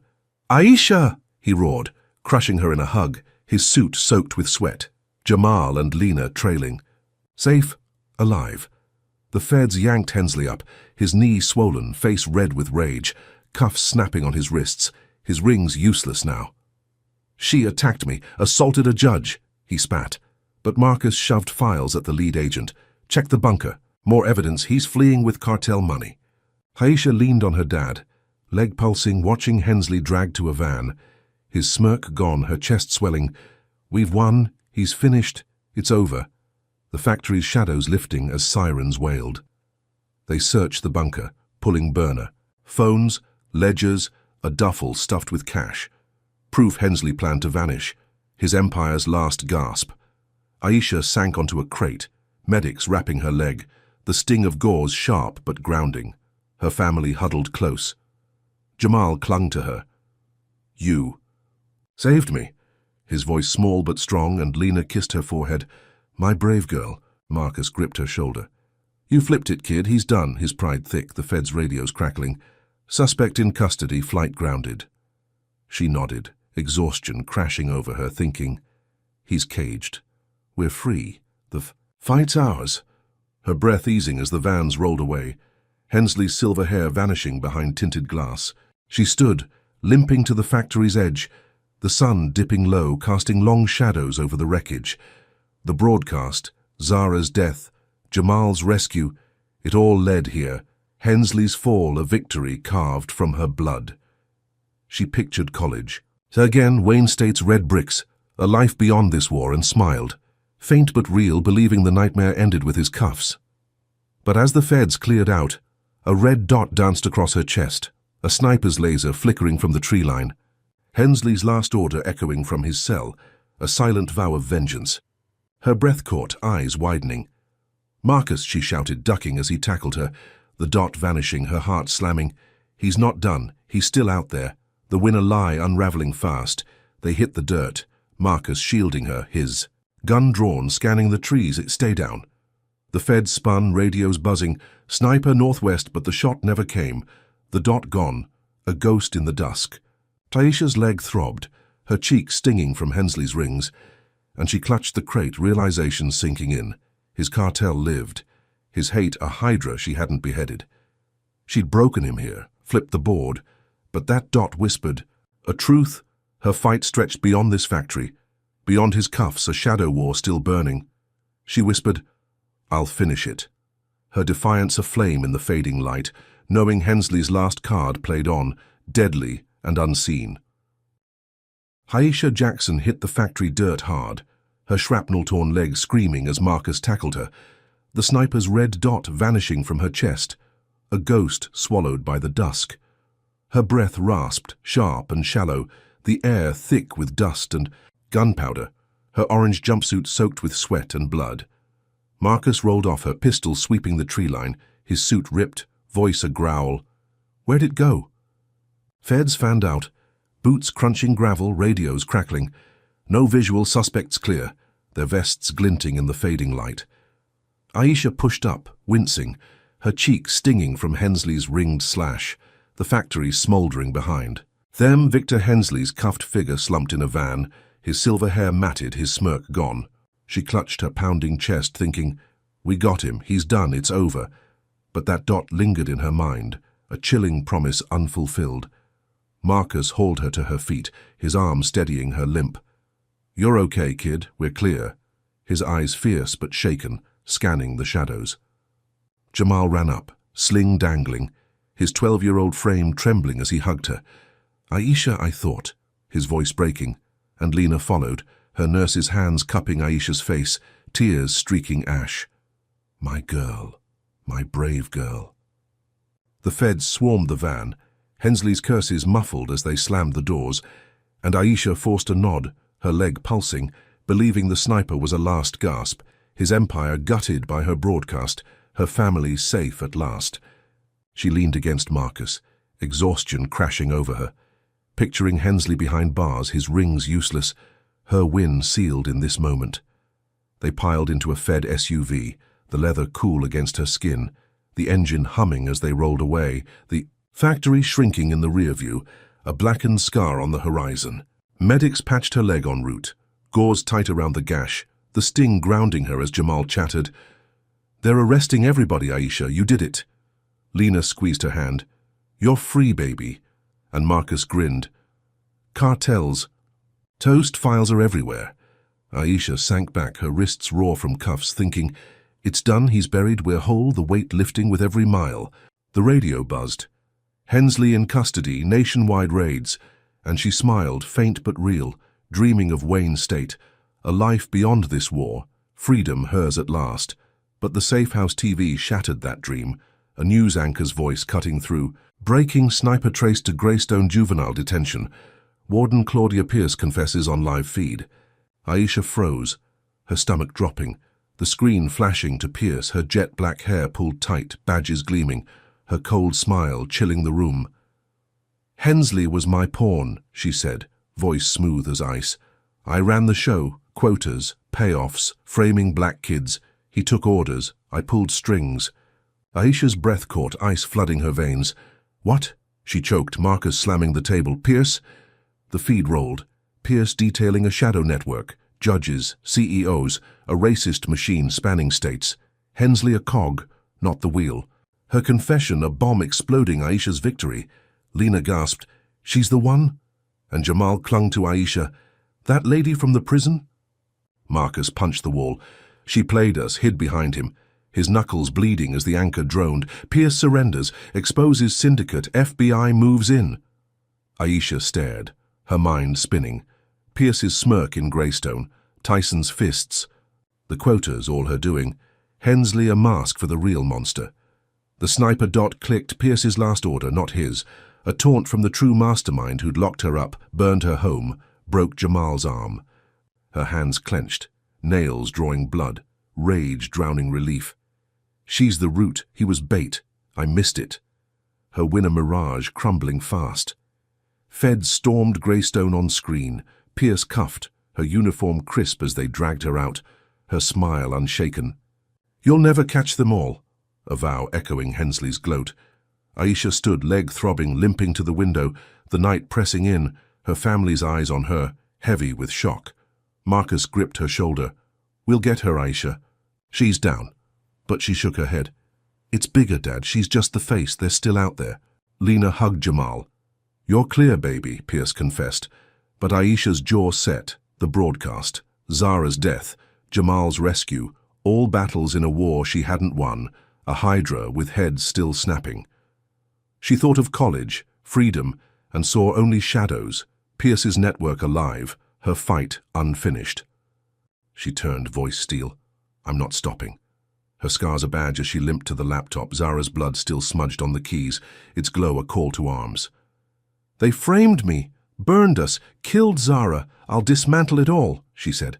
"Aisha!" he roared, crushing her in a hug, his suit soaked with sweat. Jamal and Lena trailing. Safe, alive. The feds yanked Hensley up, his knee swollen, face red with rage, cuffs snapping on his wrists, his rings useless now. "She attacked me, assaulted a judge," he spat. But Marcus shoved files at the lead agent. "Check the bunker. More evidence, he's fleeing with cartel money." Aisha leaned on her dad, leg pulsing, watching Hensley dragged to a van. His smirk gone, her chest swelling. "We've won. He's finished. It's over." The factory's shadows lifting as sirens wailed. They searched the bunker, pulling burner. Phones, ledgers, a duffel stuffed with cash. Proof Hensley planned to vanish. His empire's last gasp. Aisha sank onto a crate, medics wrapping her leg, the sting of gauze sharp but grounding. Her family huddled close. Jamal clung to her. "You saved me." His voice small but strong, and Lena kissed her forehead. "My brave girl." Marcus gripped her shoulder. "You flipped it, kid. He's done," his pride thick, the feds' radios crackling. "Suspect in custody, flight grounded." She nodded, exhaustion crashing over her, thinking, "He's caged. We're free. The fight's ours." Her breath easing as the vans rolled away, Hensley's silver hair vanishing behind tinted glass. She stood, limping to the factory's edge, the sun dipping low, casting long shadows over the wreckage. The broadcast, Zara's death, Jamal's rescue, it all led here, Hensley's fall a victory carved from her blood. She pictured college. Again, Wayne State's red bricks, a life beyond this war, and smiled, faint but real, believing the nightmare ended with his cuffs. But as the feds cleared out, a red dot danced across her chest, a sniper's laser flickering from the tree line. Hensley's last order echoing from his cell, a silent vow of vengeance. Her breath caught, eyes widening. "Marcus," she shouted, ducking as he tackled her, the dot vanishing, her heart slamming. He's not done, he's still out there, the winner lie unraveling fast. They hit the dirt, Marcus shielding her, his gun drawn, scanning the trees. "Stay down." The feds spun, radios buzzing, sniper northwest, but the shot never came. The dot gone, a ghost in the dusk. Aisha's leg throbbed, her cheek stinging from Hensley's rings, and she clutched the crate, realization sinking in. His cartel lived, his hate a hydra she hadn't beheaded. She'd broken him here, flipped the board, but that dot whispered, a truth. Her fight stretched beyond this factory, beyond his cuffs, a shadow war still burning. She whispered, "I'll finish it." Her defiance aflame in the fading light, knowing Hensley's last card played on, deadly and unseen. Aisha Jackson hit the factory dirt hard, her shrapnel-torn legs screaming as Marcus tackled her, the sniper's red dot vanishing from her chest, a ghost swallowed by the dusk. Her breath rasped, sharp and shallow, the air thick with dust and gunpowder, her orange jumpsuit soaked with sweat and blood. Marcus rolled off her, pistol sweeping the tree line, his suit ripped, voice a growl. Where'd it go? Feds fanned out, boots crunching gravel, radios crackling. No visual suspects clear, their vests glinting in the fading light. Aisha pushed up, wincing, her cheek stinging from Hensley's ringed slash, the factory smouldering behind. Them Victor Hensley's cuffed figure slumped in a van, his silver hair matted, his smirk gone. She clutched her pounding chest, thinking, we got him, he's done, it's over. But that dot lingered in her mind, a chilling promise unfulfilled. Marcus hauled her to her feet, his arm steadying her limp. You're okay, kid, we're clear. His eyes fierce but shaken, scanning the shadows. Jamal ran up, sling dangling, his 12-year-old frame trembling as he hugged her. Aisha, I thought, his voice breaking, and Lena followed, her nurse's hands cupping Aisha's face, tears streaking ash. My girl, my brave girl. The feds swarmed the van, Hensley's curses muffled as they slammed the doors, and Aisha forced a nod, her leg pulsing, believing the sniper was a last gasp, his empire gutted by her broadcast, her family safe at last. She leaned against Marcus, exhaustion crashing over her, picturing Hensley behind bars, his rings useless, her win sealed in this moment. They piled into a Fed SUV, the leather cool against her skin, the engine humming as they rolled away, the factory shrinking in the rear view, a blackened scar on the horizon. Medics patched her leg en route, gauze tight around the gash, the sting grounding her as Jamal chattered. They're arresting everybody, Aisha, you did it. Lena squeezed her hand. You're free, baby. And Marcus grinned. Cartels. Toast files are everywhere. Aisha sank back, her wrists raw from cuffs, thinking, it's done, he's buried, we're whole, the weight lifting with every mile. The radio buzzed. Hensley in custody, nationwide raids. And she smiled, faint but real, dreaming of Wayne State, a life beyond this war, freedom hers at last. But the Safe House TV shattered that dream, a news anchor's voice cutting through. Breaking, sniper traced to Greystone juvenile detention. Warden Claudia Pierce confesses on live feed. Aisha froze, her stomach dropping, the screen flashing to Pierce, her jet black hair pulled tight, badges gleaming, her cold smile chilling the room. Hensley was my pawn, she said, voice smooth as ice. I ran the show, quotas, payoffs, framing black kids. He took orders, I pulled strings. Aisha's breath caught, ice flooding her veins. What? She choked, Marcus slamming the table. Pierce? The feed rolled. Pierce detailing a shadow network, judges, CEOs, a racist machine spanning states. Hensley a cog, not the wheel. Her confession, a bomb exploding Aisha's victory. Lena gasped, she's the one? And Jamal clung to Aisha. That lady from the prison? Marcus punched the wall. She played us, hid behind him, his knuckles bleeding as the anchor droned. Pierce surrenders, exposes syndicate, FBI moves in. Aisha stared, her mind spinning. Pierce's smirk in Greystone, Tyson's fists. The quotas all her doing. Hensley a mask for the real monster. The sniper dot clicked, Pierce's last order, not his. A taunt from the true mastermind who'd locked her up, burned her home, broke Jamal's arm. Her hands clenched, nails drawing blood, rage drowning relief. She's the root, he was bait. I missed it. Her winner mirage crumbling fast. Feds stormed Greystone on screen, Pierce cuffed, her uniform crisp as they dragged her out, her smile unshaken. You'll never catch them all, a vow echoing Hensley's gloat. Aisha stood, leg throbbing, limping to the window, the night pressing in, her family's eyes on her, heavy with shock. Marcus gripped her shoulder. We'll get her, Aisha. She's down. But she shook her head. It's bigger, Dad. She's just the face. They're still out there. Lena hugged Jamal. You're clear, baby, Pierce confessed. But Aisha's jaw set. The broadcast. Zara's death. Jamal's rescue. All battles in a war she hadn't won. A hydra with heads still snapping. She thought of college, freedom, and saw only shadows. Pierce's network alive. Her fight unfinished. She turned, voice steel. I'm not stopping. Her scars a badge as she limped to the laptop, Zara's blood still smudged on the keys, its glow a call to arms. "They framed me, burned us, killed Zara. I'll dismantle it all," she said.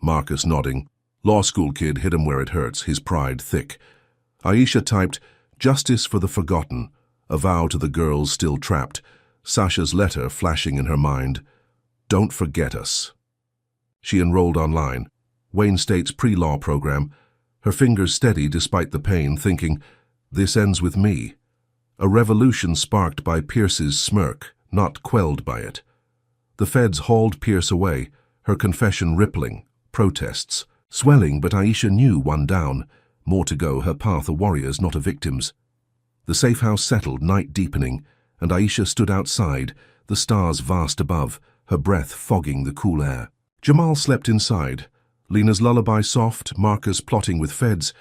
Marcus nodding. Law school kid hit him where it hurts, his pride thick. Aisha typed, "Justice for the forgotten," a vow to the girls still trapped. Sasha's letter flashing in her mind. "Don't forget us." She enrolled online. Wayne State's pre-law program. Her fingers steady despite the pain, thinking, "This ends with me." A revolution sparked by Pierce's smirk, not quelled by it. The feds hauled Pierce away, her confession rippling, protests, swelling, but Aisha knew one down. More to go, her path a warrior's, not a victim's. The safe house settled, night deepening, and Aisha stood outside, the stars vast above, her breath fogging the cool air. Jamal slept inside, Lena's lullaby soft, Marcus plotting with feds.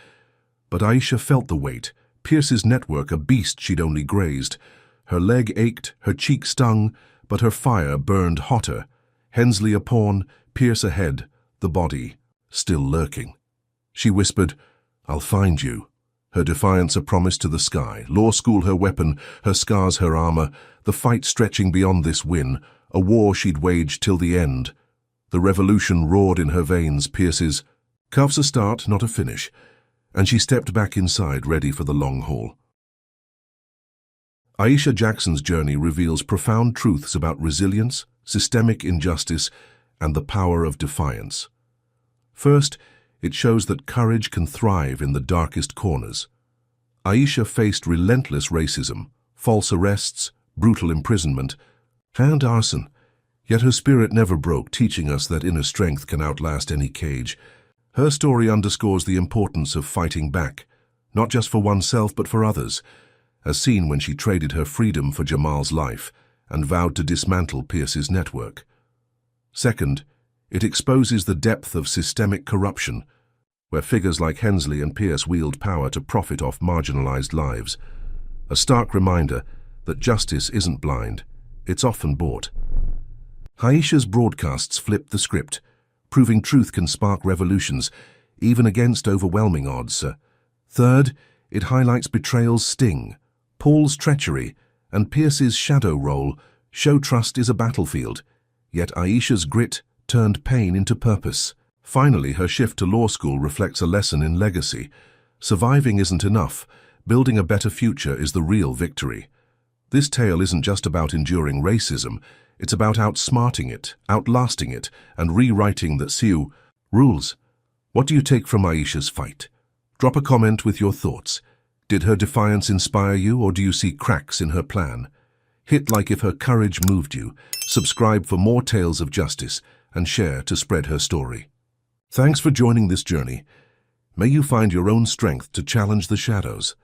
But Aisha felt the weight, Pierce's network a beast she'd only grazed. Her leg ached, her cheek stung, but her fire burned hotter. Hensley a pawn, Pierce ahead, the body still lurking. She whispered, "I'll find you." Her defiance a promise to the sky, law school her weapon, her scars her armor, the fight stretching beyond this win, a war she'd waged till the end. The revolution roared in her veins, Pierce's cuffs a start, not a finish, and she stepped back inside, ready for the long haul. Aisha Jackson's journey reveals profound truths about resilience, systemic injustice, and the power of defiance. First, it shows that courage can thrive in the darkest corners. Aisha faced relentless racism, false arrests, brutal imprisonment, and arson. Yet her spirit never broke, teaching us that inner strength can outlast any cage. Her story underscores the importance of fighting back, not just for oneself but for others, as seen when she traded her freedom for Jamal's life and vowed to dismantle Pierce's network. Second, it exposes the depth of systemic corruption, where figures like Hensley and Pierce wield power to profit off marginalized lives. A stark reminder that justice isn't blind, it's often bought. Aisha's broadcasts flipped the script, proving truth can spark revolutions, even against overwhelming odds. Third, it highlights betrayal's sting, Paul's treachery, and Pierce's shadow role. Show trust is a battlefield, yet Aisha's grit turned pain into purpose. Finally, her shift to law school reflects a lesson in legacy. Surviving isn't enough. Building a better future is the real victory. This tale isn't just about enduring racism. It's about outsmarting it, outlasting it, and rewriting the Sioux rules. What do you take from Aisha's fight? Drop a comment with your thoughts. Did her defiance inspire you, or do you see cracks in her plan? Hit like if her courage moved you. Subscribe for more tales of justice, and share to spread her story. Thanks for joining this journey. May you find your own strength to challenge the shadows.